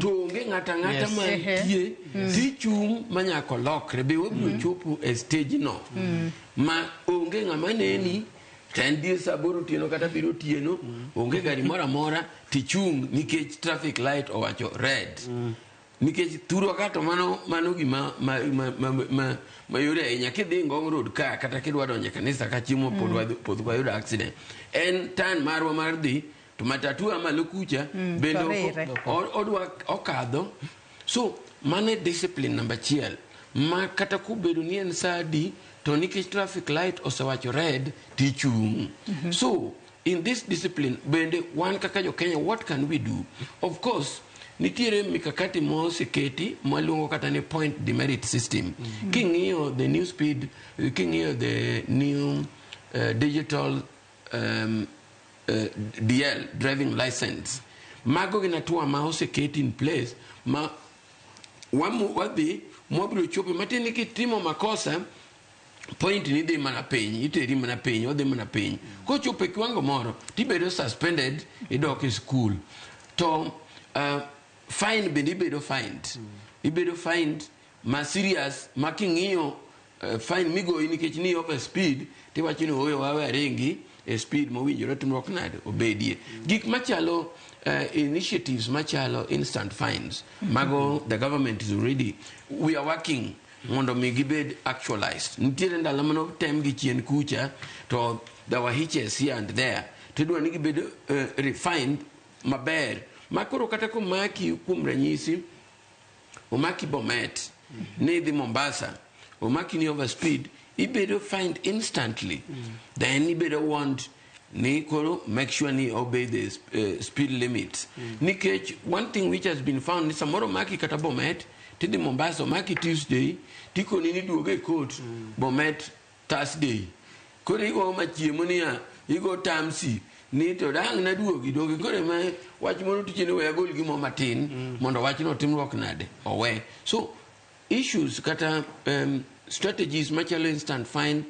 Speaker 2: onge ng'ata ma tie tichung manyako lokre be wabro chopo e stage no ma onge ng'ama neni 10 saboro tieno kata biro tieno onge gari mora mora tichung nikech traffic light owacho red nikech thuro kato mano gima mayore ahinya kidhi Ngong Road ka kata kidwa donjo kanisa ka chiemo pod wayudo accident en tan marwa mar dhi to matatu amalo kucha bendo odwa okadho so mane discipline number 1 ma kata kubedo ni en sadi to nikech traffic light osewacho red tichung so in this discipline bende wan kaka jo Kenya what can we do? Of course nitiere mikakati moseketi mwaluongo kata ni point demerit system king'iyo the new speed king'iyo the new digital DL driving license mago gina tuwa ma oseketi in place ma wadhi mwabiro chope matini kitimo makosa point ni dhi mana piny iteri mana piny odhi mana piny kochope kiwango moro tibedo suspended idok e school to fine bende ibedo fined ma serious ma king'iyo fine migoyi nikech ni over speed tiwacho ni oyo wawe arengi e speed mowinjore timruok nade obedie gik machalo initiatives machalo instant fines mago the government is already we are working mondo mi gibed actualized nitiere ndalo mano tem gi chien kucha to there were hitches here and there tidwa ni gibed refined maber makoro kata komaki kuom ranyisi omaki Bomet ne dhi Mombasa omaki ni over speed ibedo fined instantly then ibedo warned ni koro make sure ni obey the speed limit nikech one thing which has been found ni samoro maki kata Bomet tidhi Mombasa maki Tuesday tikoni ni duoge court Bomet Thursday koro igo machiemo niya igo tamsi ni to dang na duogi dogi kore ma wach mono tichene we agol gimo matin mondo wach no timruok nade owe so issues kata strategies machalo instant fine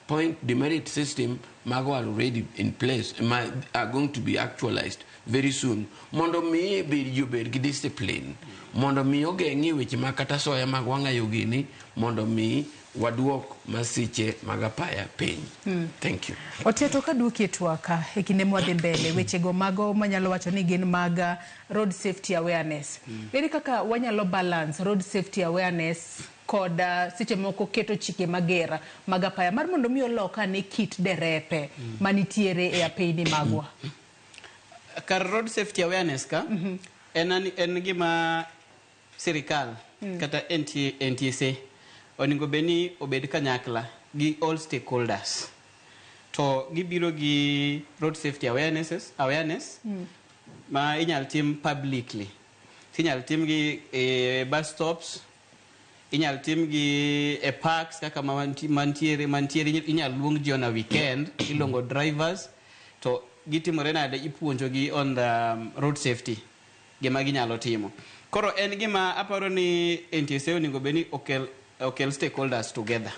Speaker 2: point demerit system mago are already in place are going to be actualized very soon mondo mi bed gi discipline mondo mi ogeng'i weche makata soya mag wang'ayo gini mondo mi waduok masiche magapaya piny. Thank you.
Speaker 1: Oteto ka duki twaka e kinde mwadhi mbele wechego mago manyalo wacho ni gin mag road safety awareness. Eri kaka wanyalo balance road safety awareness koda seche moko keto chike magera magapaya mar mondo mi oloka ni kit derepe manitiere e apeyni magwa.
Speaker 3: Kar road safety awareness ka en gima sirikal kata NTSA oningo beni obed kanyakla gi all stakeholders to gibiro gi road safety awareness ma inyal tim publicly inyal tim gi bus stops inyal tim gi parks kaka mantiere inyal luong ji on a weekend ilongo drivers to gitimore nade ipuonjo gi on the road safety gima ginyalo timo koro en gima aparo ni NTSA oningo beni okel stakeholders together.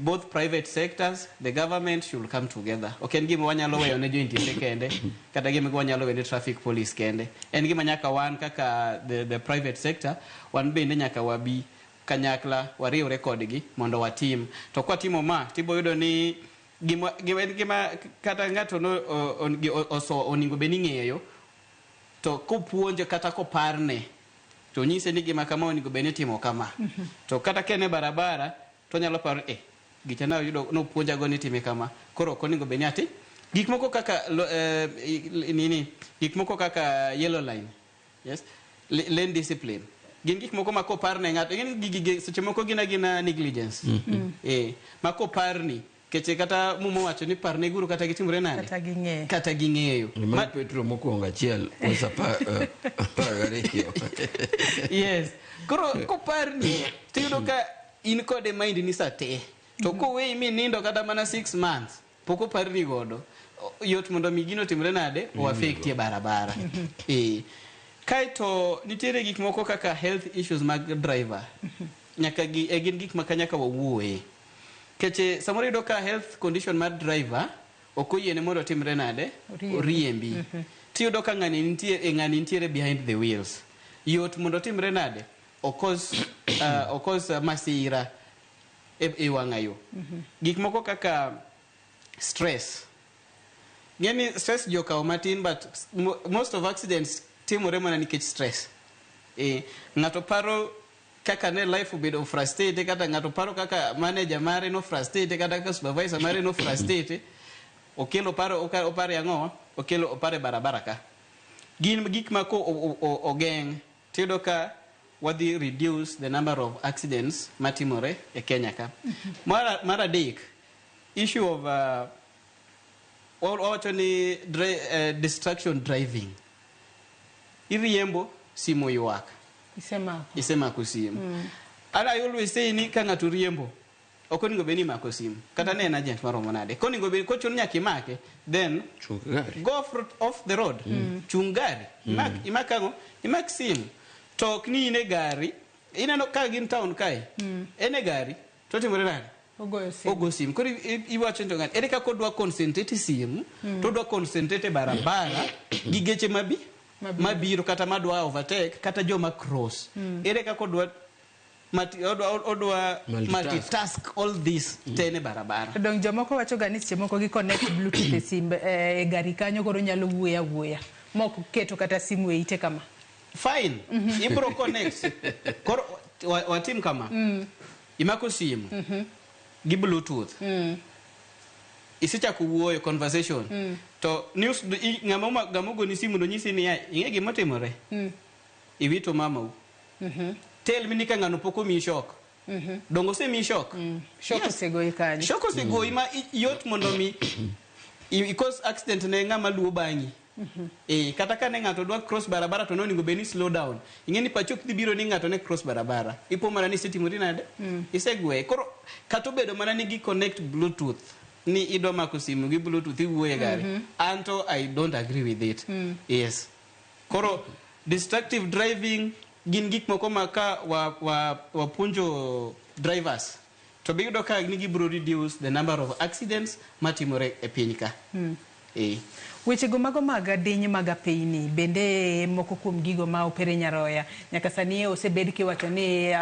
Speaker 3: Both private sectors, the government should come together. Okay, give wanyalo weyo ne joint kende, kata give wanyalo weyo ne traffic police kende. En gima nyaka wan kaka the private sector, wan bende nyaka wabi kanyakla wariwre kodgi mondo watim. To kwa timo ma tibo yudo ni gima kata ngato no oningo beni ng'eyo to kopuonje kata koparne to nyise ni gima kama oningo beni timo kama to kata kene barabara to nyalo paro gichana yudo no puonja go ni time kama koro oningo beni ati gik moko kaka gik moko kaka yellow line, yes, lane discipline gin gik moko mako parne ngato gin seche moko gina negligence mako parni keche kata mumo wacho ni parne guru kata gitimore nade kata ging'eyo
Speaker 2: ma Petro mokuongo achiel
Speaker 3: yes koro ko parni tiyudo ka in kode mind ni sate to ko we mi nindo kata mana 6 months poko parni godo yot mondo mi gino timore nade o affect e barabara kaito nitiere gik moko kaka health issues mag driver nyaka gin gik makanyaka wawuoe keche samoro yudo ka health condition mar driver okoyiene mondo timre nade oriembi tiyudo ka ng'ani nitiere behind the wheels yot mondo timre nade okos masira e wang'ayo gik moko kaka stress. Gani stress joka Martin, but most of accidents timore mana nikech stress. Ngato paro kaka ne life ubedo frustrated, kata ngato paro kaka manager mare no frustrated, kata kaka supervisor mare no frustrated. Okelo paro opare yango, okelo opare barabara ka. Gin gik mako ogeng tedo ka wadi reduce the number of accidents matimore e Kenya ka. Mara dik issue of distraction driving. Iriembo simo yuak. Isema kusimu. And I always say ni kanga turiembo. Okoni go beni makosim. Kata ne na gent maro monade. Koni go beni ko chunya kimake, then go off the road. Chungari. Imakango, imaksim. Tok ni ine gari. Ina no ka gin town kai. Ene gari. Toti murerani. Ogo sim. Kori iwacho ndonga. Ere ka kodwa concentrate sim, to dwa concentrate barabara gigeche mabiro kata madwa overtake kata joma cross. Ere ka kodwa odwa multitask all this tene barabara.
Speaker 1: Dong jomoko wacho ga ni chemoko gi connect bluetooth e simbe e gari kanyo koro nyalo wuoya. Moko keto kata simu e ite kama.
Speaker 3: Fine. Ibro connect. Koro watim kama. Imako simu. Gi bluetooth. Isicha kuwuoyo conversation. To news ngama gamogo ni simu no nyisi ni inge gima timore. Iwito mama u. Tell me nika ngano poko mi shock. Dongo se mi shock.
Speaker 1: Shock sego ikani.
Speaker 3: Shock sego ima yot mondo mi because accident ne ngama luo bangi. Kata ka ne ngato dwa cross barabara to no ningo beni slow down. Ingeni pachok dhi biro ni ngato ne cross barabara. Ipo mana ni seti murinade. Isegwe. Koro kato bedo mana ni gi connect bluetooth. Ni ido makusimu gi bluetooth iwuoye gari. Anto I don't agree with it. Yes. Koro distractive driving gin gik moko maka wapunjo drivers to biyudo ka nigi bro reduce the number of accidents matimore e piny ka.
Speaker 1: Weche go mago maga diny maga piny bende moko kuom gigo ma opere nyaroya nyaka sani osebed kiwacho ni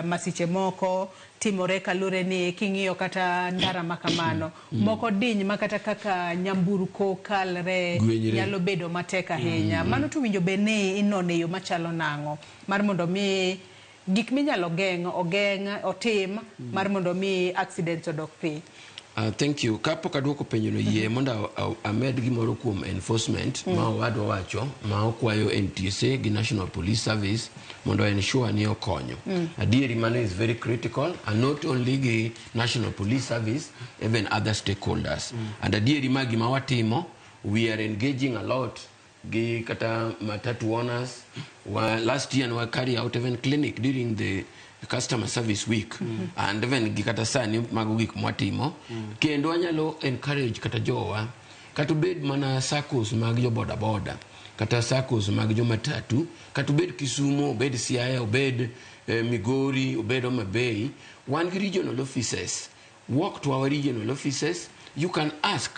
Speaker 1: masiche moko timore kalure ni king'iyo kata ndara makamano moko diny makata kaka nyamburko kalre nyalo bedo matek ahinya mano to winjo bene inone yo machalo nango mar mondo mi gik minyalo ogeng otim mar mondo mi accidents odok piny.
Speaker 2: Thank you. Kapo kaduoko penyo no yie monda amed gimoro kuom enforcement ma wadwa wacho ma okwayo NTSA gi National Police Service mondo ensure ni okonyo. Adieri mano is very critical and not only gi National Police Service even other stakeholders. And adieri magi ma watimo we are engaging a lot gi kata matatu owners last year we carry out even clinic during the customer service week and even gikata sani mago gik mwatimo kendo anyalo encourage kata jowa kata bed mana circles mag jo boda kata circles mag jo matatu kata bed Kisumu bed Siaya bed Migori bed Homa Bay one regional offices walk to our regional offices you can ask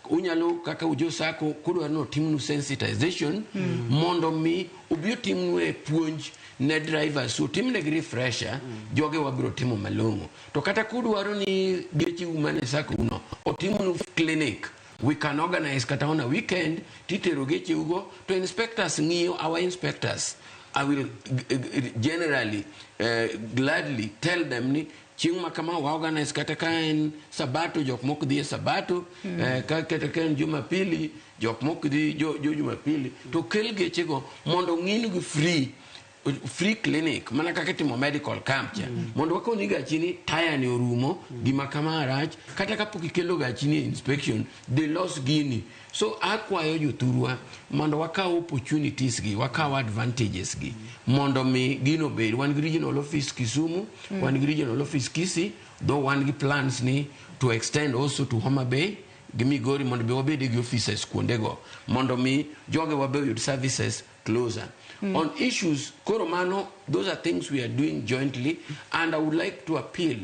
Speaker 2: unyalo kaka ujo sako kudwa no timnu sensitization mondo mi ubio timnu e puonj ne drivers so timne gi refresher joge wabiro timo malongo to kata kudwaro ni gechi umane sako uno otimnu clinic we can organize kata on a weekend titero gechi ugo to inspectors ngiyo our inspectors I will generally gladly tell them ni chingma kama wa organize kata kaen sabato jok mok dhi sabato kata kaen jumapili jok mok dhi jo jumapili to kel geche go mondo ng'ini gi free clinic mana kaka timo medical camp cha mondo wakoni gachini taya ni orumo gima kama rach kata kapok ikelo gachini inspection they lost gini so akwayo joturwa mondo wakaw opportunities gi wakaw advantages gi mondo mi gino bed one regional office Kisumu one regional office Kisii though one gi plans ni to extend also to Homa Bay gimi gori mondo be wabedi gi offices kuondego mondo mi joge wabeyud services closer. On issues, Koromano, those are things we are doing jointly, and I would like to appeal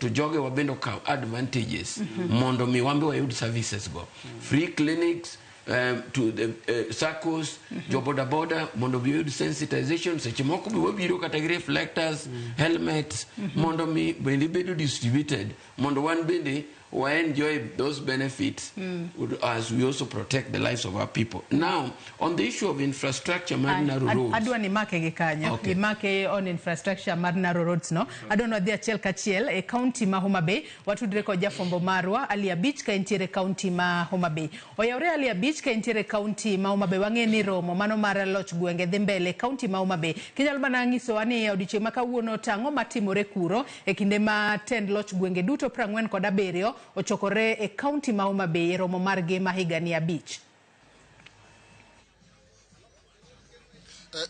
Speaker 2: to Joge Wabendo advantages. Mondo mi wambe wa youth services go. Free clinics, to the circles, jo boda boda, mondo bi yud sensitization, seche moko bi wabiro kata gi reflectors, helmets, mondo mi bendi bedo distributed, mondo wan bende we enjoy those benefits as we also protect the lives of our people. Now, on the issue of infrastructure, narrow roads.
Speaker 1: Adwa ni make gi kanyo.
Speaker 2: Okay.
Speaker 1: Make on infrastructure narrow roads no. Adwa dhi achiel kachiel e county ma Homa Bay. Watudre ko jafombo marwa Alia Beach ka entiere county ma Homa Bay. Oyawre Alia Beach ka entiere county ma Homa Bay. Wang'e ni romo mano mar loch gwenge dhi mbele county ma Homa Bay. Kinyalo mana nyiso ani odiochieng' ma kawuono tang'o matimore kuro e kinde ma tend loch gwenge duto 47 ochokore e county ma Homa Bay romo margi ma higani abich.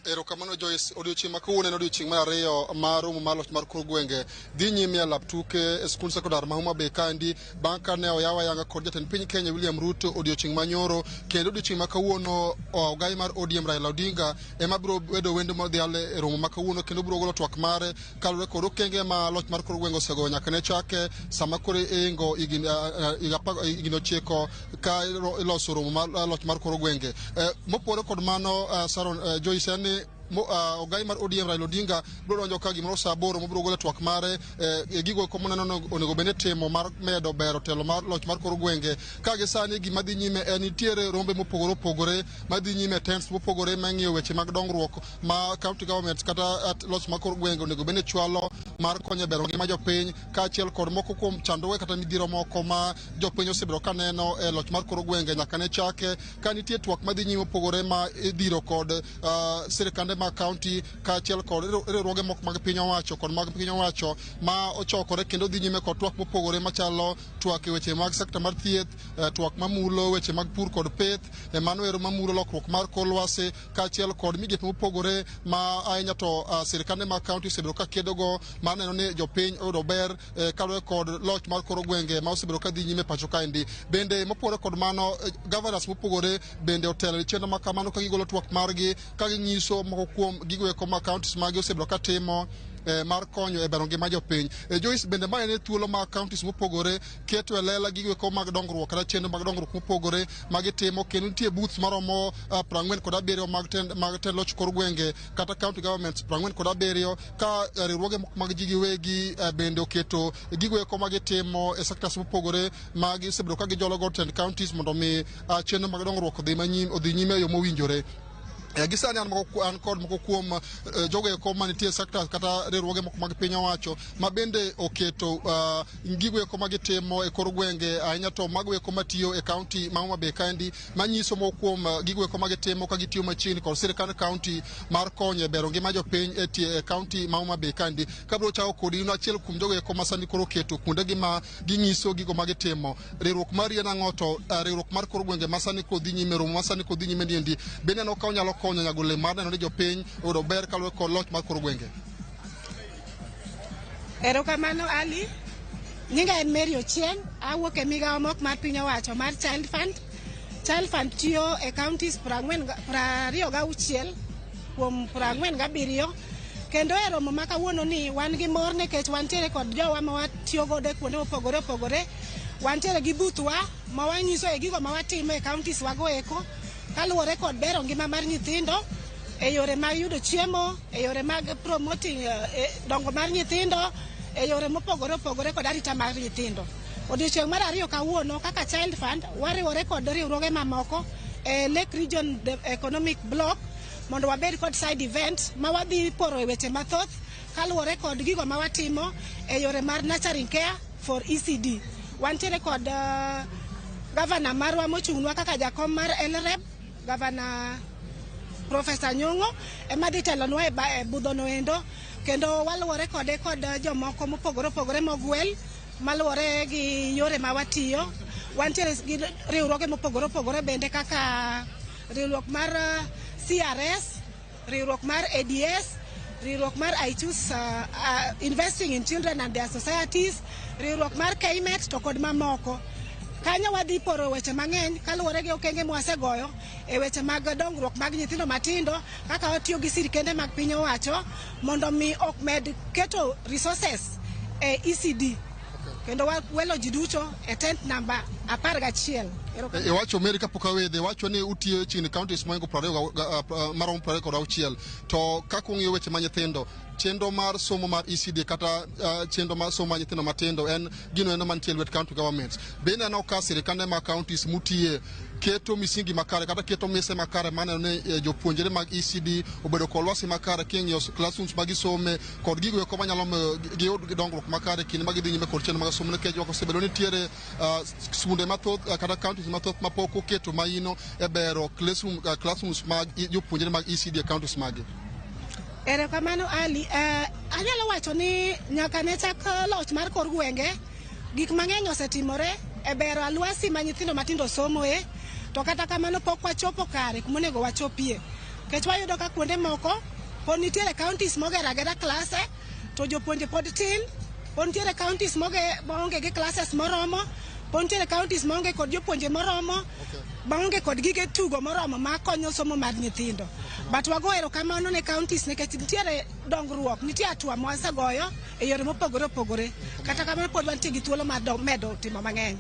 Speaker 13: Erokamano Joyce, odiochieng' ma kawuono en odiochieng' mar ariyo mar romo mar loch mar kor gwenge dhi nyime e lap tuke e skul sekondar ma Homa Bay kandi bang' ka ne oyaw ayanga kod jatend piny Kenya William Ruto odiochieng' manyoro, kendo odiochieng' ma kawuono ogai mar ODM Raila Odinga ema biro bedo wendo modhiale e romo ma kawuono, kendo biro golo twak mare kaluwore kod okenge ma loch mar kor gwenge osegoyo nyaka ne chake sama koro ingo higni 9 ka iloso romo mar loch mar kor gwenge. Mopore kod mano Sharon, Joyce ni ogai mar ODM Raila Odinga biro donjo ka gimoro saa 8 mobiro golo twak mare gigo ko moneno onego bende timo mar medo bero telo mar loch mar kor gwenge ka gi sani gima dhi nyime en nitiere rombe mopogore opogore madhi nyime tents mopogore mang'iyo weche mag dongruok ma county government kata loch mar kor gwenge onego bende chwalo mar konyo bero ngima jopiny kaachiel kod moko kuom chandruoge kata midhiero moko ma jopiny osebiro kaneno e loch mar kor gwenge nyaka ne chake ka nitie twak madhi nyime opogore ma idhiro kod sirikande ma county kaachiel kod riwruoge moko mag piny owacho kod mag piny owacho ma ochokore kendo dhi nyime kod twak mopogore machalo twak e weche mag sekta mar thieth, twak mamulo weche mag pur kod pith, mano ero mamulo lokruok mar kor lwasi kaachiel kod migepe mopogore ma ahinya to sirikande mag county osebiro ka kedogo mar neno ni jopiny oyudo ber kaluwore kod loch mar kor gwenge ma osebiro ka dhi nyime pacho kaendi. Bende mopogore kod mano governors mopogore bende otelo chenro ma kamano ka gigolo twak margi ka ginyiso moko kuom gigo eko ma counties magi osebiro ka timo mar konyo e bero ngima jopiny. Joyce, bende ma en thuolo ma counties mopogore keto e lela gigo eko mag dongruok kata chenro mag dongruok mopogore magitimo, kendo nitie booths maromo 47 mag tend loch kor gwenge kata county governments 47 ka riwruoge mag ji giwegi bende oketo gigo eko magitimo e sectors mopogore magi sebiro ka gijolo go tend counties mondo mi chenro mag dongruok odhi nyime e yo mowinjore. Gisani an kod moko kuom jogo eko manitie sectors kata riwruoge moko mag piny owacho ma bende oketo gigo eko magitimo e kor gwenge ahinya to mago eko matiyo e county ma Homa Bay kandi manyiso moko kuom gigo eko magitimo ka gitiyo machiegni kod sirikand county mar konyo e bero ngima jopiny e county ma Homa Bay kandi. Kabiro chako kodi in achiel kuom jogo eko masani koro oketo kuondegi ma ginyiso gigo magitimo. Riwruok mar Yanang'oto, riwruok mar kor gwenge masani kodhi nyime, romo masani kodhi nyime niendi bende no ka onyalo konyo nyagole mar neno ni jopiny oyudo ber kaluwore kod loch mar kor gwenge.
Speaker 14: Erokamano Ali, nyinga en Mary Ochieng', awuok e migawo mok mar piny owacho mar Child Fund. Child Fund tiyo e counties 26 kuom 47 kendo e romo ma kawuono ni wan gi mor nikech wantiere kod jowa ma watiyo godo e kuonde mopogore opogore. Wantiere gi buthwa ma wanyiso e gigo ma watimo e counties wago eko kaluwore kod bero ngima mar nyithindo e yore mag yudo chiemo, e yore mag promoting dongo mar nyithindo, e yore mopogore opogore kod arita mar nyithindo. Odiochieng' mar ariyo kawuono kaka Child Fund wariwore kod riwruoge mamoko e Lake Region Economic Block mondo wabed kod side event ma wadhi poro e weche mathoth kaluwore kod gigo ma watimo e yore mar nurturing care for ECD. Wantiere kod Governor marwa mochung'nwa kaka jakom mar LREB, Governor Professor Nyong'o ema dhi telonwa e budhono endo, kendo waluwore kode kod jomoko mopogore opogore mogwel maluwore gi yore ma watiyo. Wantiere gi riwruoge mopogore opogore bende kaka riwruok mar CRS, riwruok mar ADS, riwruok mar I Choose Investing in Children and Their Societies, riwruok mar KMET to kod mamoko. Kanyo wadhi poro weche mang'eny kaluwore gi okenge mwasegoyo e weche mag dongruok mag nyithindo matindo kaka watiyo gi sirikende mag piny owacho mondo mi ok med keto resources e ECD. Kendo welo ji duto e tent number 11.
Speaker 13: Wacho Mary kapok awedhe wacho ni utiyo chini counties moingo 20 marom 26 to kako ng'iyo weche ma nyithindo chenro mar somo mar ECD kata chenro mar somo mar nyithindo matindo en gino eno mantie lwet county governments bende anao ka sirikande ma counties mutiye keto misingi makare kata keto mise makare maneno ne jopuonjre mag ECD obedo kod lwasi makare king'iyo classrooms magisome kod gigo eko manyalo giyud dongruok makare kinde magidhi nyime kod chenro mag somo nikech osebedo nitiere skunde mathoth kata counties mathoth mapok oketo maino e bero classrooms mag jopuonjre mag ECD counties magi.
Speaker 14: Ere kamano Ali, anyalo wacho ni nyaka ne chak loch mar kor gwenge gik mang'eny osetimore e bero alwasi ma nyithindo matindo somoe to kata kamano pok wachopo kare kuma onego wachopie kech wayudo ka kuonde moko pod nitiere counties mogera gera klase to jopuonje pod tin, pod nitiere counties maonge gi classes moromo, pod nitiere counties maonge kod jopuonje moromo, maonge kod gige tugo moromo makonyo somo mar nyithindo. But wago erokamano ne counties nikech nitiere dongruok, nitie atua mwasegoyo e yore mopogore opogore kata kamano pod wantie gi thuolo mar medo timo mang'eny.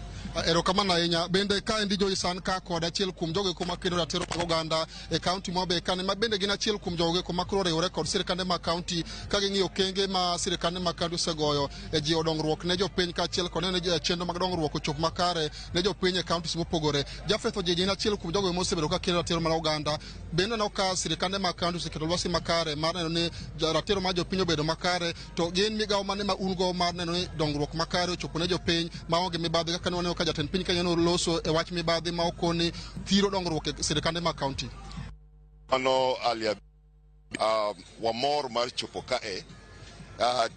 Speaker 13: Erokamano ahinya. Bende ka endi Joyce ka kod achiel kuom jogo eko makelo ratiro mag oganda e kaunti ma Homa Bay kane ma bende gin achiel kuom jogo eko makoro riwore kod sirikande mag kaunti ka ging'iyo okenge ma sirikande mag kaunti osegoyo e jiwo dongruok ne jopiny kaachiel kod ne chenro mag dongruok ochop makare ne jopiny e kauntis mopogore. Jafeth Ojeji en achiel kuom jogo mosebedo ka kelo ratiro mag oganda bende no ka sirikande mag kaunti oseketo lwasi makare mar neno ni ratiro mar jopiny obedo makare to gin migawo mane ma un go mar neno ni dongruok makare ochopo ne jopiny maonge mibadhi kaka ne waneno ka jatend piny Kenya no loso e wach mibadhi ma okoni thiro dongruok e sirikande mag kaunti.
Speaker 15: Ano alia wamor mar chopo kae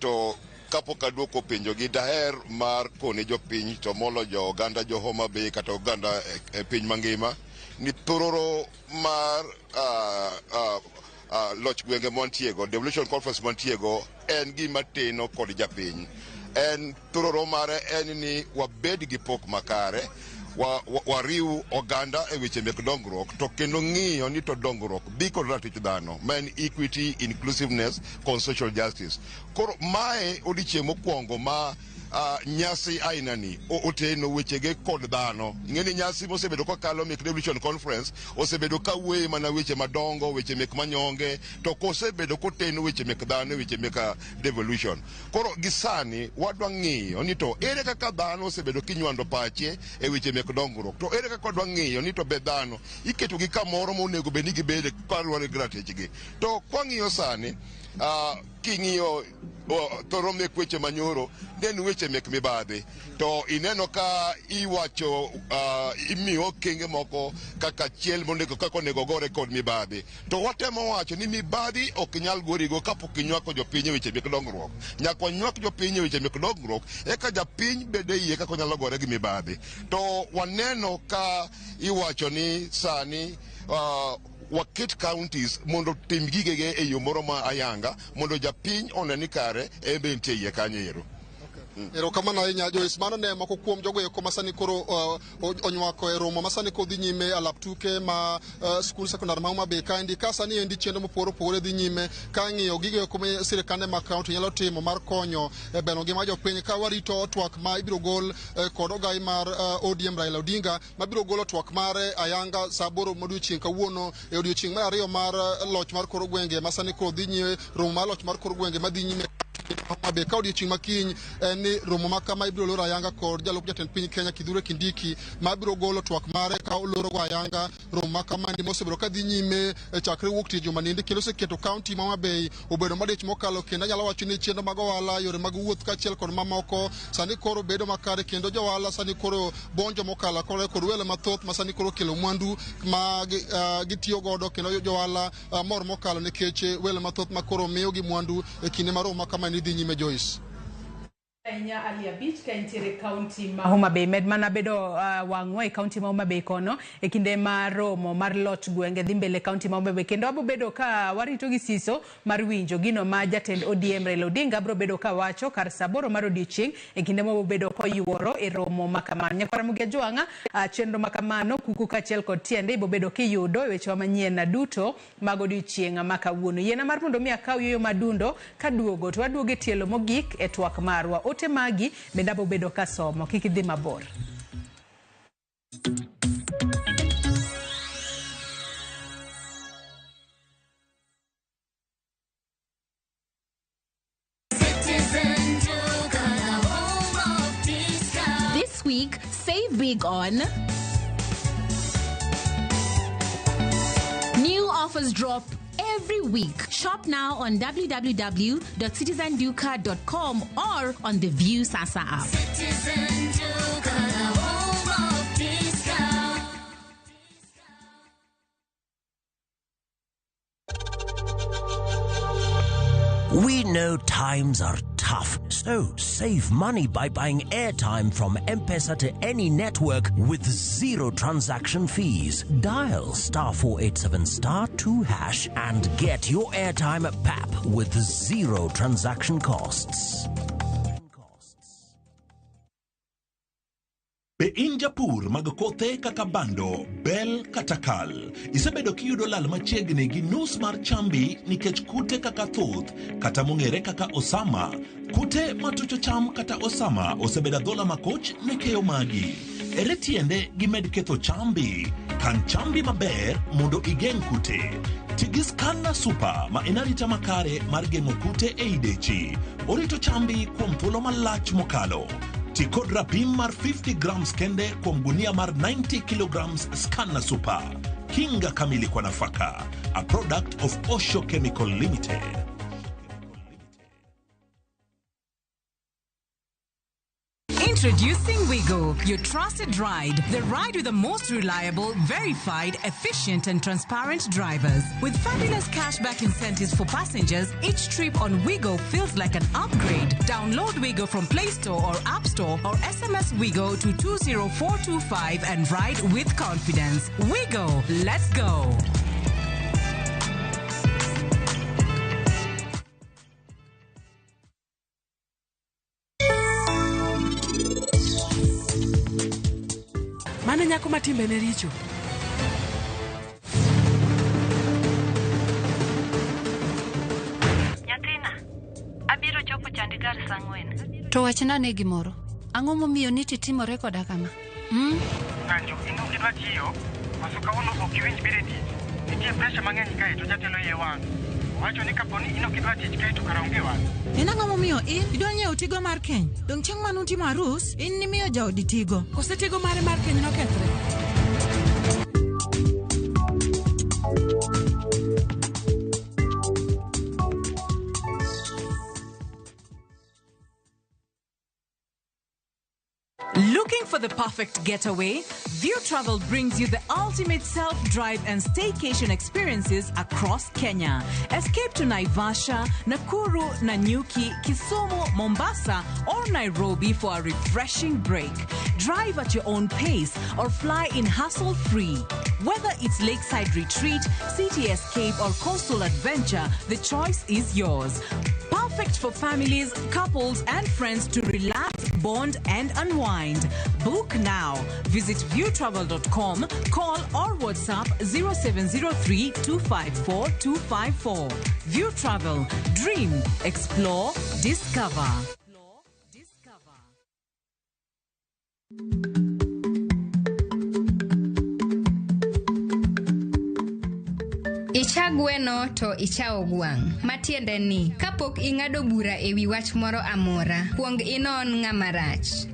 Speaker 15: to kapok aduoko penjo gi daher mar kone jopiny to molo jo oganda jo Homa Bay kata oganda e piny mangima ni thororo mar loch gwenge montiego devolution conference montiego en gima teno kod japiny. En thororo mare en ni wabed gi pok makare wariw oganda e weche mek dongruok to kendo ng'iyo ni to dongruok dhi kod ratich dhano ma en equity, inclusiveness kod social justice. Koro mae odiochieng' mokwongo ma nyasi aina ni oteno wechege kod dhano. Ng'eni nyasi mosebedo kokalo mek devolution conference osebedo ka wuoye mana weche madongo, weche mek manyonge to kosebedo koteno weche mek dhano, weche mek devolution. Koro gisani wadwa ng'iyo ni to ere kaka dhano osebedo kinywando pache e weche mek dongruok to ere kaka wadwa ng'iyo ni to be dhano iketo gi kamoro monego bed ni gibede kaluwore gi ratechgi. To kwang'iyo sani king'iyo thoro mek weche manyoro nen weche mek mibadhi to ineno ka iwacho imiyo okenge moko kaka chiel monego kaka onego gore kod mibadhi to watemo wacho ni mibadhi ok nyal gorigo kapok inywako jopiny e weche mek dongruok. Nyaka wanywak jopiny e weche mek dongruok eka japiny bede yie kaka onyalo gore gi mibadhi. To waneno ka iwacho ni sani waket counties mondo tim gigege e yo moro ma ayanga mondo japiny oneni kare ebe nitie iye kanyo ero.
Speaker 13: Erokamano ahinya Joyce. Mano ne moko kuom jogo eko masani koro onywako e romo masani ko dhi nyime alap tuke ma skul sekondar ma Homa Bay kaendi ka sani endi chenro mopogore opogore dhi nyime ka ng'iyo gigo eko ma sirikande mag kaunti nyalo timo mar konyo e bero ngima jopiny ka warito twak ma ibiro gol kod ogai mar ODM Raila Odinga ma biro golo twak mare ayanga saa 8 modiochieng' kawuono e odiochieng' mar ariyo mar loch mar kor gwenge masani ko dhi nyime romo mar loch mar kor gwenge ma dhi nyime Homa Bay ka odiochieng' makiny en ni romo ma kama ibiro loro ayanga kod jalup jatend piny Kenya Kithure Kindiki ma biro golo twak mare ka oloro go ayanga romo ma kama ndi mosebedo ka dhi nyime chakre wuok tich juma nindi kendo oseketo kaunti ma Homa Bay obedo madich mokalo kendo anyalo wacho ni chenro mag ohala yore mag wuoth kaachiel kod mamoko sani koro bedo makare kendo jo ohala sani koro bonjo mokalo kod welo mathoth ma sani koro kelo mwandu ma gitiyo godo kendo jo ohala mor mokalo nikech welo mathoth ma koro miyo gi mwandu e kinde mar romo ma kama dhi nyime Joyce.
Speaker 1: Nya Alia Beach ka intiere county ma Homa Bay med mana bedo wang'o e county ma Homa Bay kono e kinde mar romo mar lot gwenge dhi mbele county ma Homa Bay kendo abo bedo ka warito gi siso mar winjo gino ma jatend ODM Raila Odinga bro bedo ka wacho kar saa 8 mar odiochieng' e kinde ma bedo koyuoro e romo makamano. Nyakwara Mugia Jwang'a chenro makamano kuku kaachiel kod tiende ibo bedo kiyudo e weche manyien na duto mag odiochieng' ma kawuono. Yiena mar mondo mi akaw yoyo madundo kaduogo to waduoge tielo mogik e twak marwa ote magi bende abo bedo kasomo kik idhi mabor.
Speaker 16: This week, save big on... New offers drop every week. Shop now on www.citizenduca.com or on the View Sasa app.
Speaker 7: Citizen Duca, the home of discount.
Speaker 17: We know times are tough, so save money by buying airtime from M-Pesa to any network with zero transaction fees. Dial *487*2# and get your airtime PAP with zero transaction costs.
Speaker 18: Be in Japur mag kothe kaka bando, bel kata kal. Isebedo kiyudo lal machiegni gi nus mar chambi nikech kute kaka thuth kata mong'ere kaka osama. Kute matucho cham kata osama osebedo dhola makoch ne keyo magi. Ere tiende gimed ketho chambi. Kan chambi maber mondo igeng' kute. Tigi Scanner Super ma inarita makare mar geng'o kute e idechi. Orito chambi kuom thuolo malach mokalo. Tikod rapim mar 50 grams kende kuom gunia mar 90 kilograms Scanner Super. Kinga kamili kwa nafaka. A product of Osho Chemical Limited.
Speaker 12: Introducing Wigo, your trusted ride. The ride with the most reliable, verified, efficient, and transparent drivers. With fabulous cashback incentives for passengers, each trip on Wigo feels like an upgrade. Download Wigo from Play Store or App Store or SMS Wigo to 20425 and ride with confidence. Wigo, let's go.
Speaker 19: Mano nyako matimbe ne richo.
Speaker 20: Nyathina, abiro chopo Chandigarh saa 4.
Speaker 21: To wachna ne gimoro. Ang'o momiyo niti timore koda kama?
Speaker 22: Kanjo, ino kidwa tiyo, maso kawuono ok iwinj bire tich. Nitie pressure mang'eny kae to jatelo iye wang'. Wacho ni kaponi ino kidwa tich kae to kara onge wang'.
Speaker 23: En ang'o momiyo idwa nyiewo tigo mar keny? Dong chieng' manu timo arus, in nimiyo jaodi tigo.
Speaker 19: Kose tigo mare mar keny nokethre.
Speaker 12: Looking for the perfect getaway? View Travel brings you the ultimate self-drive and staycation experiences across Kenya. Escape to Naivasha, Nakuru, Nanyuki, Kisumu, Mombasa, or Nairobi for a refreshing break. Drive at your own pace or fly in hassle-free. Whether it's lakeside retreat, city escape, or coastal adventure, the choice is yours. Perfect for families, couples, and friends to relax, bond, and unwind. Book now. Visit viewtravel.com, call or WhatsApp 0703 254 254. View Travel. Dream, explore, discover.
Speaker 9: Icha gweno to ichao gwang'. Matiende ni, kapok ing'ado bura ewi wach moro amora, kuong inon ng'ama rach.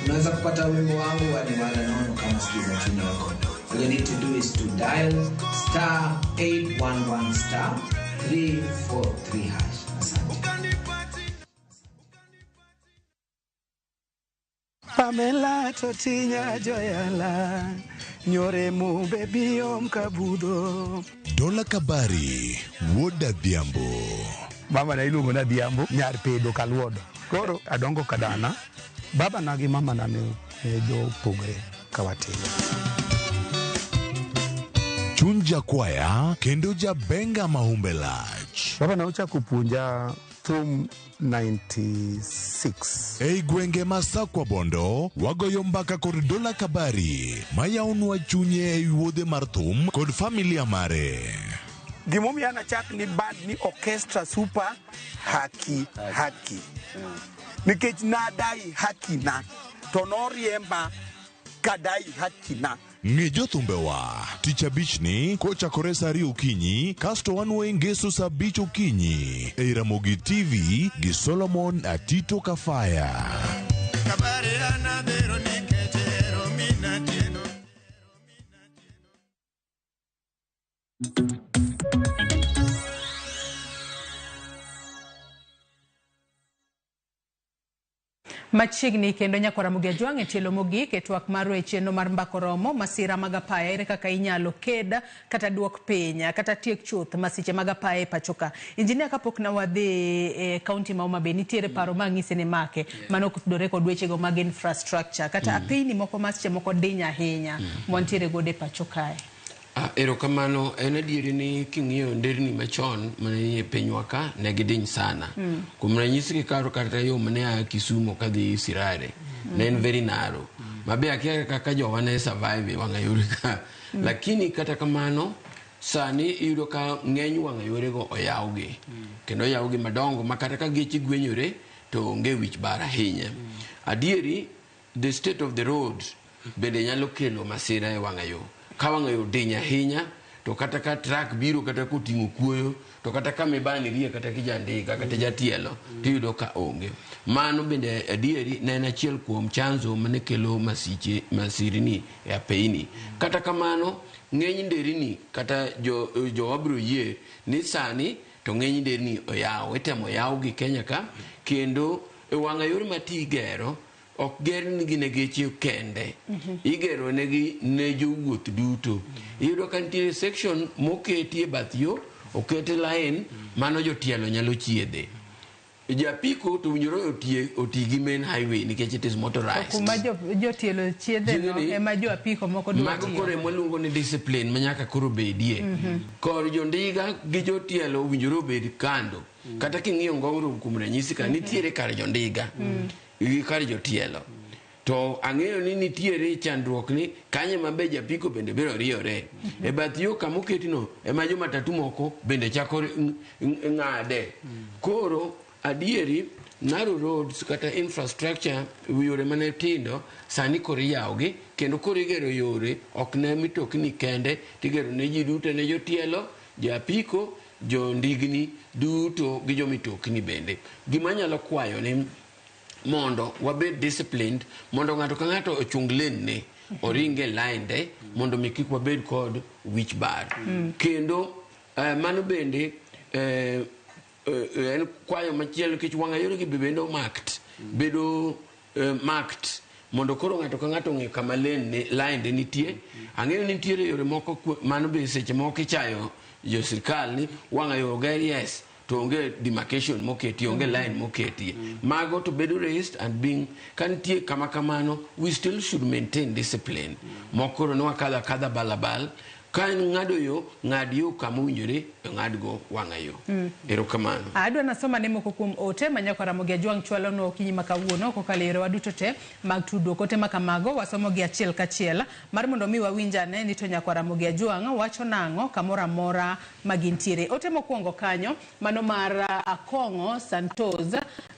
Speaker 24: Unaweza kupata wimbo wangu wa Niwala Nono kama skiza chini yako. All you need to do is to dial *811 *343#. Asante.
Speaker 10: Pamela Totinya Joyala Nyore mu baby om kabudho
Speaker 11: Dola Kabari Woda Dhiambo.
Speaker 10: Mama na iluongo na Dhiambo nyar pedo kalwodo. Koro adongo kadana. Baba na gi mama na ne jo pogre kawatiyo.
Speaker 11: Chunja kwaya kendo jabenga maumbe lach.
Speaker 10: Baba na uchako puonja thum 96.
Speaker 11: Ei gwenge masakwa bondo, wagoyo mbaka kod Dola Kabari, mayaonwa chunye ei wuodhe mar thum kod familia mare.
Speaker 10: Gimomiyo nachak ni band ni orchestra super haki. Nikech nadai haki na, to noriemba kadai haki na.
Speaker 11: Ng'e jothumbewa, tich abich ni kochakore saa 2 okinyi, kasto wanuoyo ngeso saa 5 okinyi, ei Ramogi TV gi Solomon Atito Kafaya.
Speaker 1: Machiegni kendo nyakora Ramogi Ajwang' e tielo mogik e twak marwa e chenro mar mbako romo masira mag apaya ere kaka inyalo ked kata duok piny kata tiek chuth masiche mag apaya e pachoka. Injinia kapok na wadhi e kaunti ma Homa Bay nitiere paro mang'ise ne make mano kutudore kod wechego mag infrastructure kata apeyni moko masiche moko diny ahinya mwantiere gode e pachokae.
Speaker 2: Erokamano, en adieri ni king'iyo nderni machon mane e pinywa ka ne gidiny sana. Kuom ranyisi kikaro kata yo mane a Kisumu kadhi Sirare, ne en very narrow. Mabe akia kaka jowa ne survive wang'a yore ka. Lakini kata kamano, sani iyudo ka ng'eny wang'a yore go oyawgi. Kendo oyawgi madongo ma kata ka geche gwenyore to onge wich bar ahinya. Adieri, the state of the road bende nyalo kelo masira e wang'a yo. Kawanga yo denya hinya to kata ka truck biro kata koting'o kuoyo to kata ka mibani rie kata kijandika kata jatielo tiyudo ka onge. Mano bende adieri ne en achiel kuom chanzo mane kelo masirni e apeyni. Kata kamano ng'eny nderni kata jo wabro yie ni sani to ng'eny nderni oyaw itemo yaw gi Kenya ka kendo e wang'a yore mati gero ok ger nigi ne geche kende. Igero negi ne jowuoth duto. Iyudo ka nitie section moketie bath yo, okete line mano jotielo nyalo chiedhe. Japiko to winjoro oti gi main highway nikech it is motorized.
Speaker 1: Kuma jotielo chiedhe no ema jo apiko moko duto.
Speaker 2: Mako kore mwaluongo ni discipline manyaka koro bedie. Kor jondiga gi jotielo winjoro bed kando. Kata king'iyo ngongro kuom ranyisi ka nitiere kar jondiga. Kar jotielo to ang'eyo ni nitiere chandruok ni kanye mabe japiko bende biro riore e bath yo kama oketino ema jo matatu moko bende chako ng'ade. Koro adieri narrow roads kata infrastructure yore mane tindo sani koro iyawgi kendo koro igero yore ok ne mitokni kende tigero ne ji duto ne jotielo japiko jondigni duto gi jo mitokni bende. Gima nyalo kwayo ni mondo wabed disciplined mondo ng'ato ka ng'ato ochung lane ne oringe line de mondo mi kik wabed kod wich bar. Kendo mano bende en kwayo machielo kich wang'a yore gi bedo marked mondo koro ng'ato ka ng'ato ng'e kama line de nitie. Ang'eyo ni nitiere yore moko mano be seche moko ichayo jo sirkal ni wang'a yo ger yes to onge demarcation moketi onge line moketi mago to bedo raised and being kantie kama kamano we still should maintain discipline mokoro no kadha balabal kan ng'ado yo ng'ad yo kama winjore ng'ad go wang'a yo. Erokamano.
Speaker 1: Adwa nasoma ne moko kuom ote manyakora Ramogi Ajwang' chwalo no kinyi makawuono kokalo yore waduto te mag tudruok ote makamago wasomo gi achiel kachiel mar mondo mi wawinjane ni to nyakora Ramogi Ajwang' wacho nang'o kamora mora magintiere. Ote mokwongo kanyo mano mar Akong'o Santos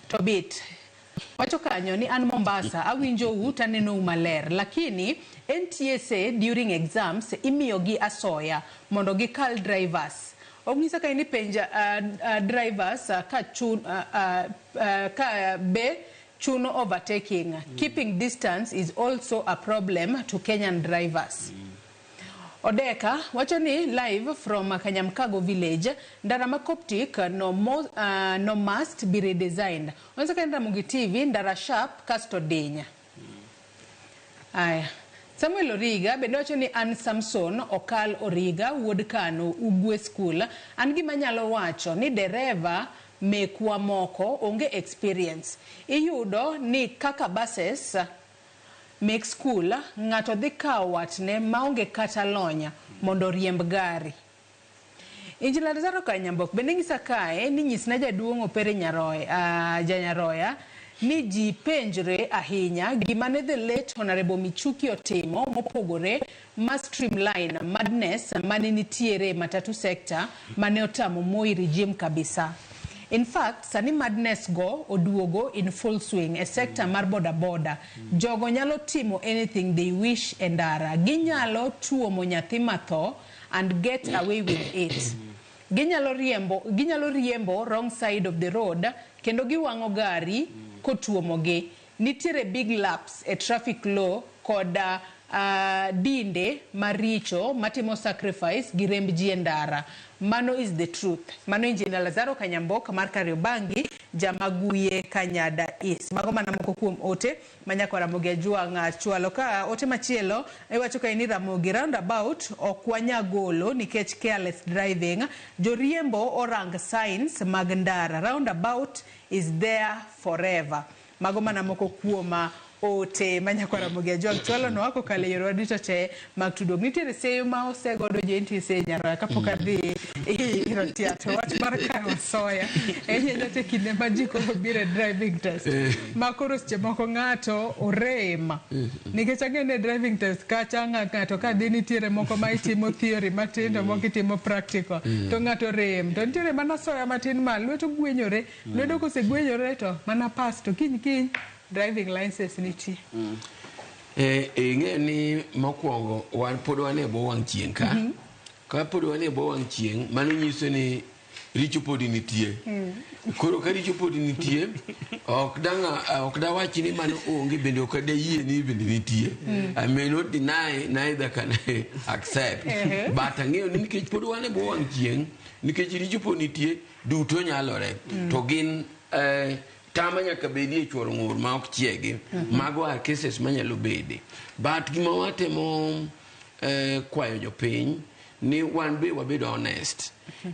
Speaker 1: Tobit wacho kanyo ni an Mombasa awinjo utaneno maler lakini NTSA during exams imiyo gi asoya mondo gikal drivers. Ong'isa ka ni penja drivers ka be chuno overtaking. Keeping distance is also a problem to Kenyan drivers. Odeka wacho ni live from Kanyamkago village ndara makoptik no must be redesigned. Once kaenda Ramogi TV ndara sharp kasto denya. Aya. Samuel Origa bende wacho ni an Samson Okal Origa wuod Kano Ugwe School an gima nyalo wacho ni dereva mekwa moko onge experience. Iyudo ni kaka buses make school ng'ato dhi kawo watne maonge kata lonya mondo riemb gari. Injila Lazaro Kanyambok bende ng'isa kae ni nyisna jaduong' Opere Janyaroya ni ji penjre ahinya gima ne the late Honorable Michuki otimo mopogore ma streamline madness mane nitiere matatu sector mane otamo Moi regime kabisa. In fact, sani madness go oduogo in full swing a sector mar boda. Jogo nyalo timo anything they wish e ndara. Ginyalo tuomo nyathi matho and get away with it. Ginyalo riembo wrong side of the road kendo giwango gari kotuomogi. Nitiere big laps e traffic law koda dinde maricho matimo sacrifice gi remb ji e ndara. Mano is the truth. Mano Injinia Lazaro Kanyambok mar Kariobangi Jamaguye Kanyada East. Mago mana moko kuom ote manyako Ramogi Ajwang' chwalo ka ote machielo iwacho ka ni Ramogi roundabout okwanya golo nikech careless driving. Joriembo orang signs mag ndara. Roundabout is there forever. Mago mana moko kuoma ote manyako Ramogi Ajwang' chwalo no wako kale yoro duto te mag tudruok. Nitiere seyo ma osegodo jenti se Nyaroya kapok adhi tiato wach mar kayo soya enyenyate kinde ma ji koro bire driving test ma koro seche moko ng'ato orem nikech ang'ene driving test kacha ng'ato ka dhi nitiere moko ma itimo theory matindo moko itimo practical to ng'ato rem to nitiere mana soya matin ma lweto gwenyore lwedo kosegwenyore to mana pass to kiny driving license nitie.
Speaker 2: Ing'e ni mokwongo wan pod wan e bo wang' chieng' ka. Ka pod wan e bo wang' chieng' mano nyiso ni richo pod nitie. Koro ka richo pod nitie ok da wach ni mano onge bende ok da yie ni bende nitie. I may not deny, neither can I accept. But ang'eyo ni nikech pod wan e bo wang' chieng' nikech richo pod nitie duto nyalore. To gin tama nyaka bedi e chuoro ng'ur ma ok chiegi mago are cases manyalo bedi but gima watemo kwayo jopiny ni wan be wabed honest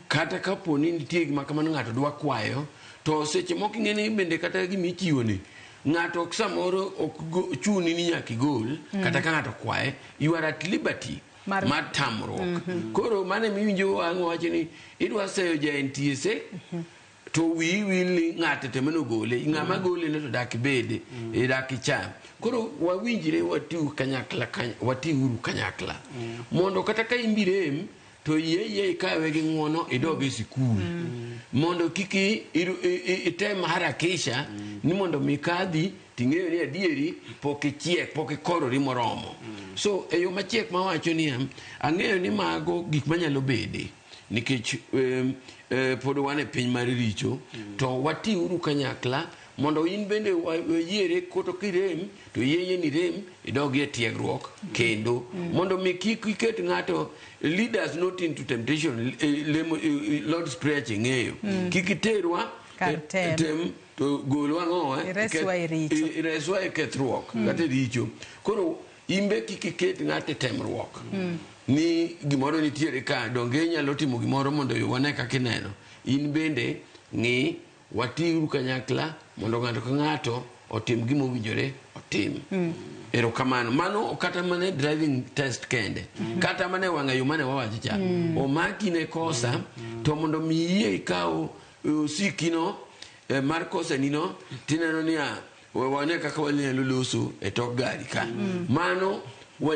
Speaker 2: kata kapo ni nitie gima kamano ng'ato dwa kwayo to seche moko ing'eni bende kata gima ichiwo ni ng'ato ok samoro ok chuni ni nyaka igol kata ka ng'ato kwaye you are at liberty mar tamruok koro mane miwinjo wang'o wacho ni idwa seyo ja NTSA to will ng'ate temeno gole ng'ama gole ne to dak bede e dak cham koro wawinjire watiu kanyakla mondo kata ka imbirem to yeye kawe gi ng'wono idoge sikul mondo kiki item harakisha ni mondo mikadhi ting'eyo ni adieri poke chiek poke korori moromo so e yo machiek mawacho ni ang'eyo ni mago gik manyalo bede nikech pod wan e piny mar richo to watiuru kanyakla mondo in bende yiere koto kirem to yeye ni rem idogi e tiegruok kendo mondo mi kik iket ng'ato leaders not into temptation Lord's Prayer ching'eyo kik iterwa tem to golwa ng'owa ireswa e kethruok kata richo koro imbe kik iket ng'ate temruok ni gimoro nitiere ka donge nyalo timo gimoro mondo wane kaka ineno in bende ng'i watiuru kanyakla mondo ng'ato ka ng'ato otim gima owinjore otim erokamano mano kata mane driving test kende kata mane wang'ayo mane wawacho cha omaki ne kosa to mondo miyie ikaw sikino mar kosa nino tineno ni wane kaka wanyalo loso e tok gari ka mano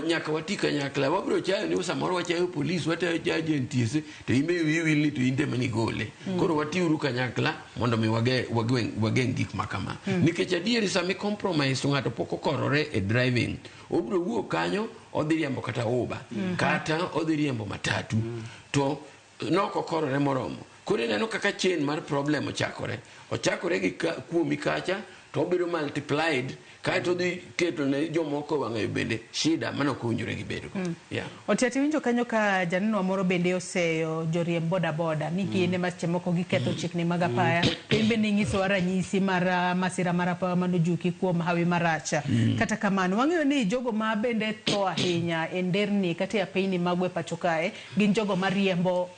Speaker 2: nyaka wati kanyakla wabro chayo ni samoro wachayo polis watayo jaji NTSA to imbe wiwil ni to inde mani gole koro watiuru kanyakla mondo mi wageng gik makama nikech adieri sami compromise ng'ato poko korore e driving obro wuok kanyo odhi riembo kata Uber kata odhi riembo matatu to noko korore moromo koro neno kaka chain mar problem ochakore gi kuomi kacha to obedo multiplied kaito dhi keto ne jomoko wang'ayo bende shida mano kuwinjore gi bedo
Speaker 1: otiati winjo kanyo ka janenwa moro bende oseyo joriemb boda ni gine maseche moko giketho chikni mag apaya to in bende ing'isowa ranyisi mar masira mar apaya manojuki kuom hawi maracha kata kamano wang'eyo ni jogo ma bende tho ahinya e nderni kata e apeyni magwe pacho kae gin jogo mariembo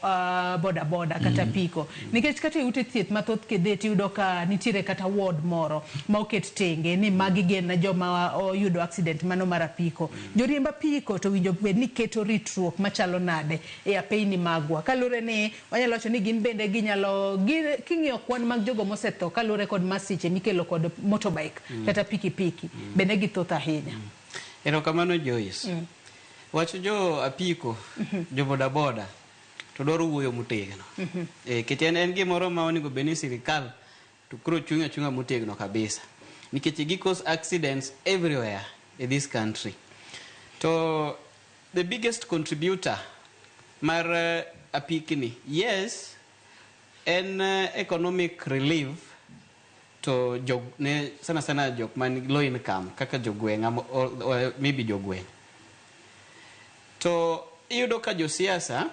Speaker 1: boda kata piko nikech kata ute thieth mathoth kidhi tiyudo ka nitiere kata ward moro ma oket tenge ni magi gin joma oyudo accident mano mar apiko. Joriemb apiko to winjo bed ni keto ritruok machalo nade e apeyni magwa. Kalure ni wanyalo wacho ni gin bende ginyalo king'iyo kwan mag jogo mosetho kalure kod masiche mikelo kod motorbike kata pikipiki bende githoth ahinya.
Speaker 3: Erokamano Joyce. Wacho jo apiko, jo bodaboda to dwaro wuoyo motegno. Keti en gimoro ma onego bed ni sirikal to koro chunga motegno kabisa. Nikech gi cause accidents everywhere in this country. To the biggest contributor mar apikni, yes, an economic relief to ne sana jok man low income kaka jogweng or maybe jogweng. To iyudo ka josiasa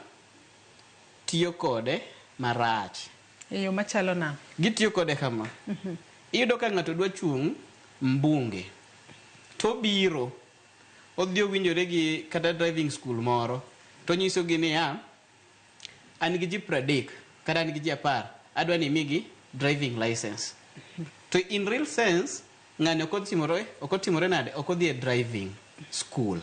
Speaker 3: tiyo kode marach.
Speaker 1: Eyo machalo na.
Speaker 3: Gitiyo kode kama. Iyudo ka ng'ato dwa chung' mbunge. To biro odhi owinjore gi kata driving school moro. To nyiso gi niya, an gi ji 30 kata an gi ji 10 adwa ni migi driving license. To in real sense ng'ani okotimore nade okodhi e driving school.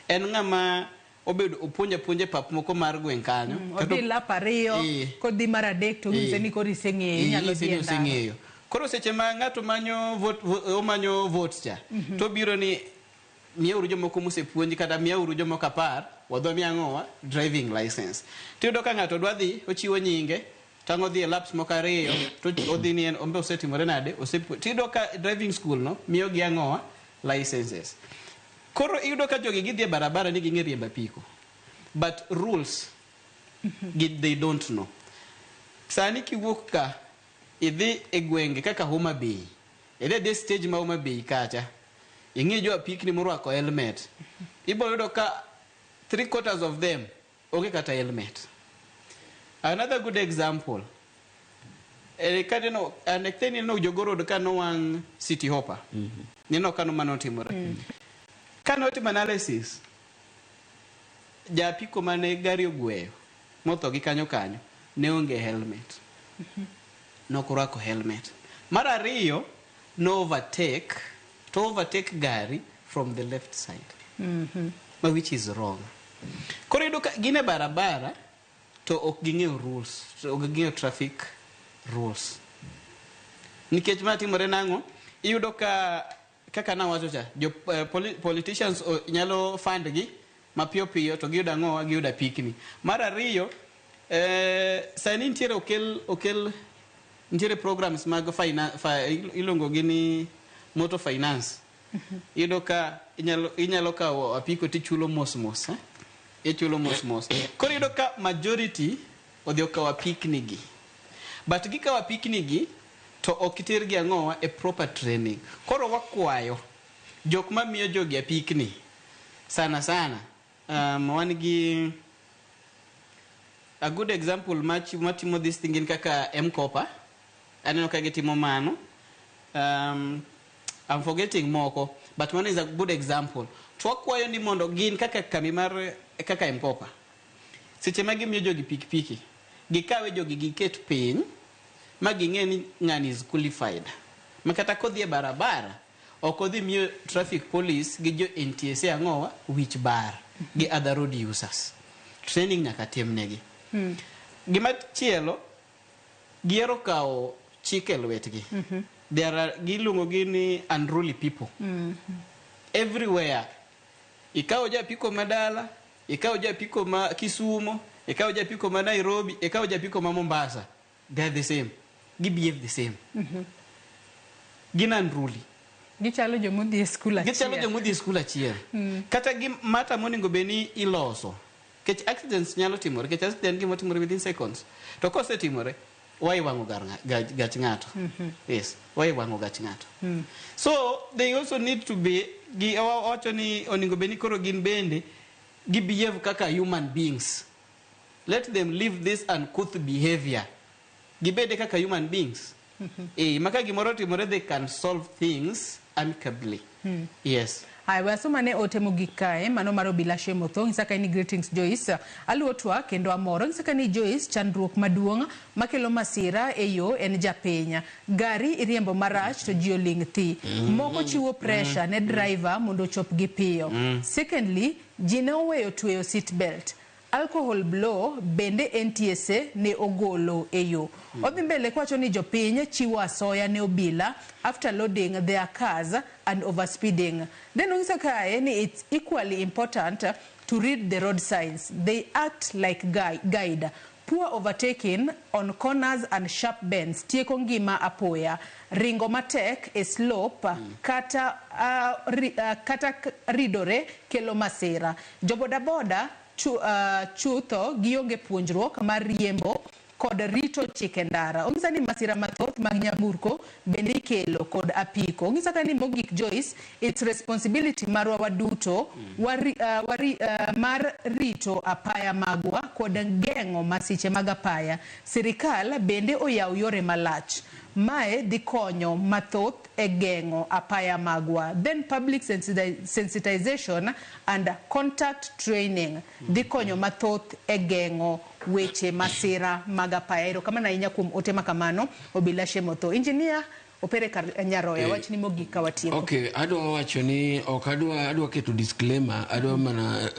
Speaker 3: En ng'ama obedo opuonja pap moko mar gweng kanyo.
Speaker 1: Odhi lap ariyo kodhi mar adek to nyise ni koro iseng'eyo inyalo dhi ndara.
Speaker 3: Koro seche ma ng'ato omanyo votes cha to biro ni miyauru jomoko mosepuonji kata miyauru jomoko 10 wadwa miya ang'owa driving license. Tiyudo ka ng'ato dwa dhi ochiwo nyinge tango dhi e laps moko ariyo to odhi ni en ombe osetimore nade tiyudo ka driving school no miyo gi ang'owa licenses. Koro iyudo ka jogi gidhi e barabara ni ging'e riembo apiko. But rules they don't know. Sani kiwuok ka idhi e gwenge kaka Homa Bay. Idhi de stage ma Homa Bay kacha. Ing'e jo apikni morwako helmet. Ibo yudo ka 3/4 of them onge kata helmet. Another good example. Kadeno anektheni no jogoro ka no wang City Hopper. Nino kano manotimore. Kano tim analysis. Ja apiko mane gari ogweyo motho gi kanyo ne onge helmet. No kurako helmet. Mar ariyo no overtake gari from the left side. Which is wrong. Koro iyudo ka gine barabara to ok ging'eyo rules, to ok ging'eyo traffic rules. Nikech ma timore nang'o, iyudo ka kaka na wacho cha, politicians nyalo fund gi mapiyo piyo to giyudo ang'owa giyudo apikni. Mar ariyo, sani nitiere nitiere programs mag ilongo gi ni motor finance. Iyudo ka inyalo kawo apiko tichulo mos. Ichulo mos. Koro iyudo ka majority odhi okawo apikni gi. But gikawo apikni gi to ok itergi ang'owa e proper training. Koro wakwayo jok ma miyo jogi apikni sana wan gi a good example matimo this thing in kaka M-Kopa. Aneno ka gitimo mano. I'm forgetting moko, but one is a good example. To wakwayo ni mondo gin kaka kami mar kaka M-Kopa. Seche ma gimiyo jogi pikipiki, gikawe jogi giket piny ma ging'e ni ng'ani is qualified. Makata kodhi e barabara ok odhi miyo traffic police gi jo NTSA ang'owa wich bar gi other road users. Training nyaka timnegi. Gima chielo giero kawo chike lwetgi. There are giluongo gi ni unruly people. Everywhere. Ikawo ja apiko madala, ikawo ja apiko ma Kisumo, ikawo ja apiko ma Nairobi, ikawo ja apiko ma Mombasa. They are the same. Gi behave the same. Gina unruly.
Speaker 1: Gichalo jomodhi e skul achiel.
Speaker 3: Gichalo jomodhi e skul achiel. Kata mata monego beni iloso. Kech accidents nyalo timore, kech accident gimo timore within seconds. To kose timore, why wango gach ng'ato? Yes, why wango gach ng'ato? So they also need to be wacho ni onego beni koro gin bende gi behave kaka human beings. Let them live this uncouth behavior. Gibede kaka human beings. Maka gimoro timore, they can solve things amicably. Yes.
Speaker 1: Hai wasoma ne ote mogik kae mano maro bila shemotho isaka ni greetings Joyce aluotwa kendo amoro isaka ni Joyce chandruok maduong' makelo masira e yo en japenya gari iriembo marach to ji oling' thi moko chiwo pressure ne driver mondo chop gi piyo secondly ji ne oweyo tweyo seat belt alcohol blow bende NTSA ne ogolo e yo odhi mbele kwacho ni jopiny chiwo asoya ne obila after loading their cars and overspeeding. Then ongisa kae ni it's equally important to read the road signs. They act like guide. Poor overtaking on corners and sharp bends tieko ngima apoya ringo matek e slope kata ridore kelo masira jobodaboda chutho gionge puonjruok mar riembo kod rito chike ndara. Ongisa ni masira mathoth mag nyamburko bende ikelo kod apiko. Ongisa ka ni mogik Joyce, it's responsibility marwa waduto mar rito apaya magwa kod geng'o masiche mag apaya. Sirikal bende oyaw yore malach. Mae dhi konyo mathoth e geng'o apaya magwa. Then public sensitization and contact training dhi konyo mathoth e geng'o weche masira magapaya. Ero kama na inya kum otema kamano obila shemotho. Engineer opere nyaroya wach ni mogika watieko.
Speaker 2: Okay, adwa wacho ni adwa keto disclaimer, adwa mana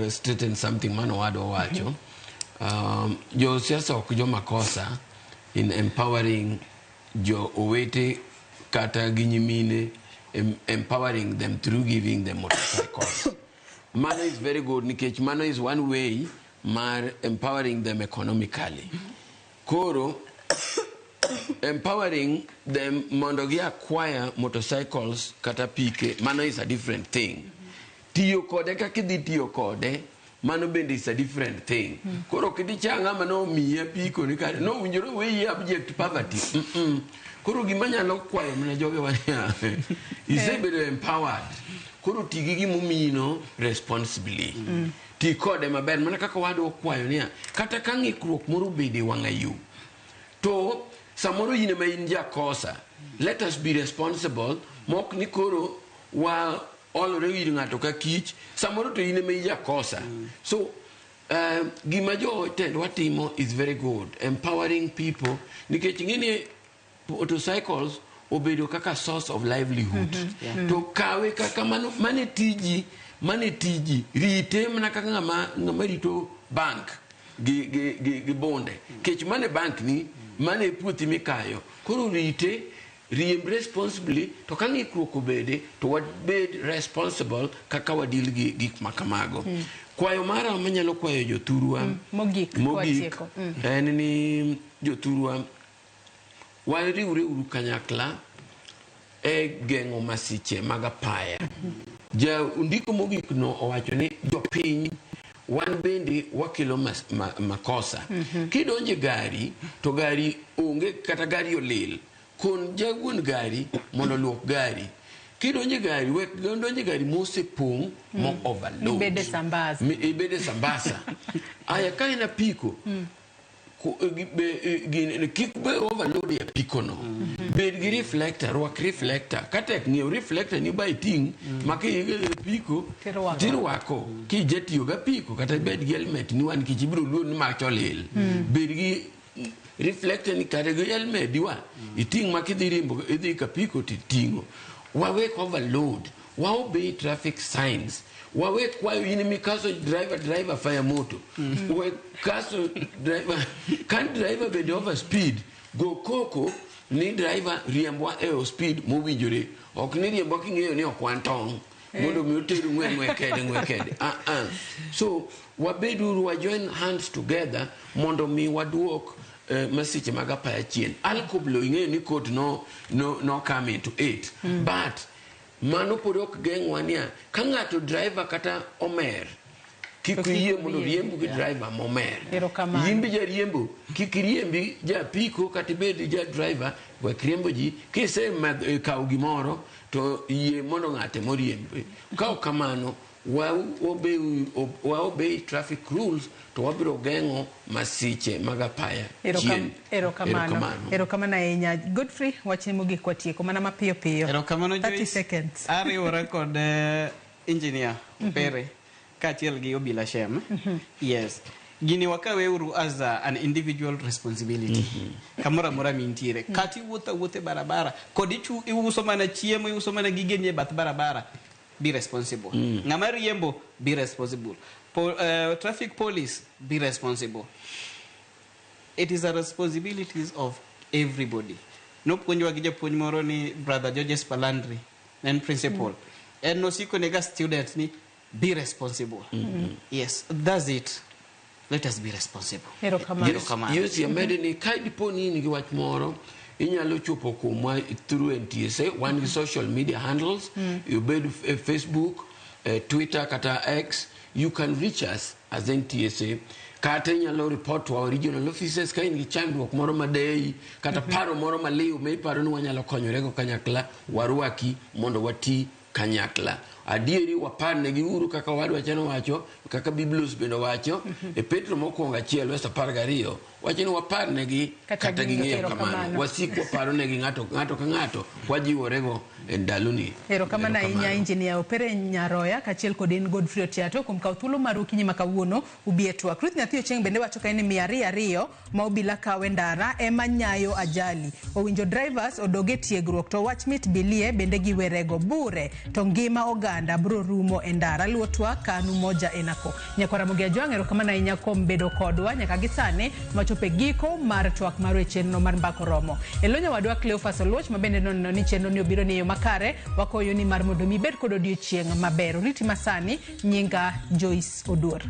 Speaker 2: straighten something mano adwa wacho. Jo siasa ok jo makosa in empowering jo owete kata ginyimine, empowering them through giving them motorcycles. Mano is very good nikech mano is one way mar empowering them economically. Koro empowering them mondo gi acquire motorcycles kata pike, mano is a different thing. Tiyo kode kaka idhi tiyo kode, mano bende is a different thing. Koro kidi changa mano miya piko ni kare no winjoro we abject poverty. Koro gima nyalo kwayo mana joge wania isebedo empowered. Koro tigi gimomino responsibly. Ti kode maber mana kaka wado kwayo niya kata ka ng'ikruok moro bede wang'ayo to samoro yine ma in jakosa, let us be responsible mok ni koro wa olore wir ng'ato ka kich samoro to yine ma in jakosa. So gima jo tendwa timo is very good, empowering people nikech ng'ini motorcycles obedo kaka source of livelihood. To kawe kaka mane tiji rite mana kaka ng'ama rito bank gi bonde kech mane bank ni mane puothi mikayo koro rite riemb responsibly to ka ng'ikruok obede to wabed responsible kaka wadil gi gik makamago. Kwayo mara manyalo kwayo jothurwa mogik en ni jothurwa wariwre uru kanyakla e geng'o masiche mag apaya. Ja undiko mogik no owacho ni jopiny wan bende wakelo makosa. Kidonje gari to gari onge kata gari olil kon jaguon gari mondo luok gari. Kidonje gari donje gari mosepong mo overload ibede sambasa aya ka ina piko kik be overload ya piko no bed gi reflector rwak reflector kata ng'iew reflector ni by ting maki piko tirwako ki jetiyo ga piko kata bed gi helmet ni wan kichibro luon ni macholil bed gi reflector ni kata gi helmet diwa iting maki dhirimbo idhi ka piko titingo wawek overload waobey traffic signs wawe kwayo yini mikaso driver fire moto we kaso driver kan driver bede over speed go koko ni driver riembwa e speed mowinjore ok ni riembwa king'eyo ni okwantong mondo mi oteru ng'we kede so wabeduru wa join hands together mondo mi waduok masiche mag apaya chien. Alcohol ing'eyo ni court no come into it but mano pod ok geng'wa niya ka ng'ato driver kata omer kik yie mondo riembu gi driver momer. Yimbi ja riembo kik riembi ja piko kata bed ja driver wek riembo ji kise kaw gimoro to yie mondo ng'ate moriembe. Ka kamano wa obey traffic rules to wabiro geng'o masiche mag apaya chien.
Speaker 1: Erokamano ahinya. Godfrey, wachni mogik watieko mana mapiyo piyo. 30 seconds.
Speaker 3: Ariwora kod engineer Pere kaachiel gi obila Shem. Yes. Gini wakaweuru as an individual responsibility. Kamoro amora mintiere. Kati wuothe barabara. Kod iuso mana chiemo, iuso mana gige nye bath barabara. Be responsible. Ng'ama riembo, be responsible. Traffic police, be responsible. It is a responsibility of everybody. No puonjwa gi japuonj moro ni brother Georges Palandri, and principal. And no siko nega students ni be responsible. Yes, that's it. Let us be responsible.
Speaker 2: Yes, yamede ni kai dipo ni nigi wach moro inyalo chopo kumwa through NTSA one social media handles you bed Facebook, Twitter kata X. You can reach us as NTSA. Kata inyalo report to our regional offices ka ingi chandruok moro madei kata paro moro maliu me paro ni wanyalo konyorego kanyakla waruaki mondo wati kanyakla. Adieri wapar negi uru kaka wadwa chano wacho kaka Biblos bendo wacho e Petro mokwongo achiel wesa par gariyo wacho ni wapar negi kata ging'eyo kamano wasiko paro negi ng'ato ka ng'ato wajiworego e ndaloni.
Speaker 1: Erokamano ahinya engineer Opere Nyaroya kaachiel kod en Godfrey Otiato kuom kawo thuolo mar okinyi ma kawuono ubi e twak. Ruth Nyathi Ochieng bende wacho ka en 200 ma obila kawe ndara ema nyayo ajali. Owinjo drivers odoge tiegruok to wach mit bilie bende giwerego bure to ngima oganda bro rumo e ndara. Luo twak kanu moja enako. Nyakwara Mugia Jwang, erokamano ahinya kuom bedo kodwa nyaka gisani machope giko mar twak mar chenro mar mbako romo. Elonyo wadwa Cleophas Oluoch mabende nono ni chenro ni obiro ni yo makare wakoyo ni mar mondo mi bed kod odiochieng' maber. Riti masani nyinga Joyce Oduor.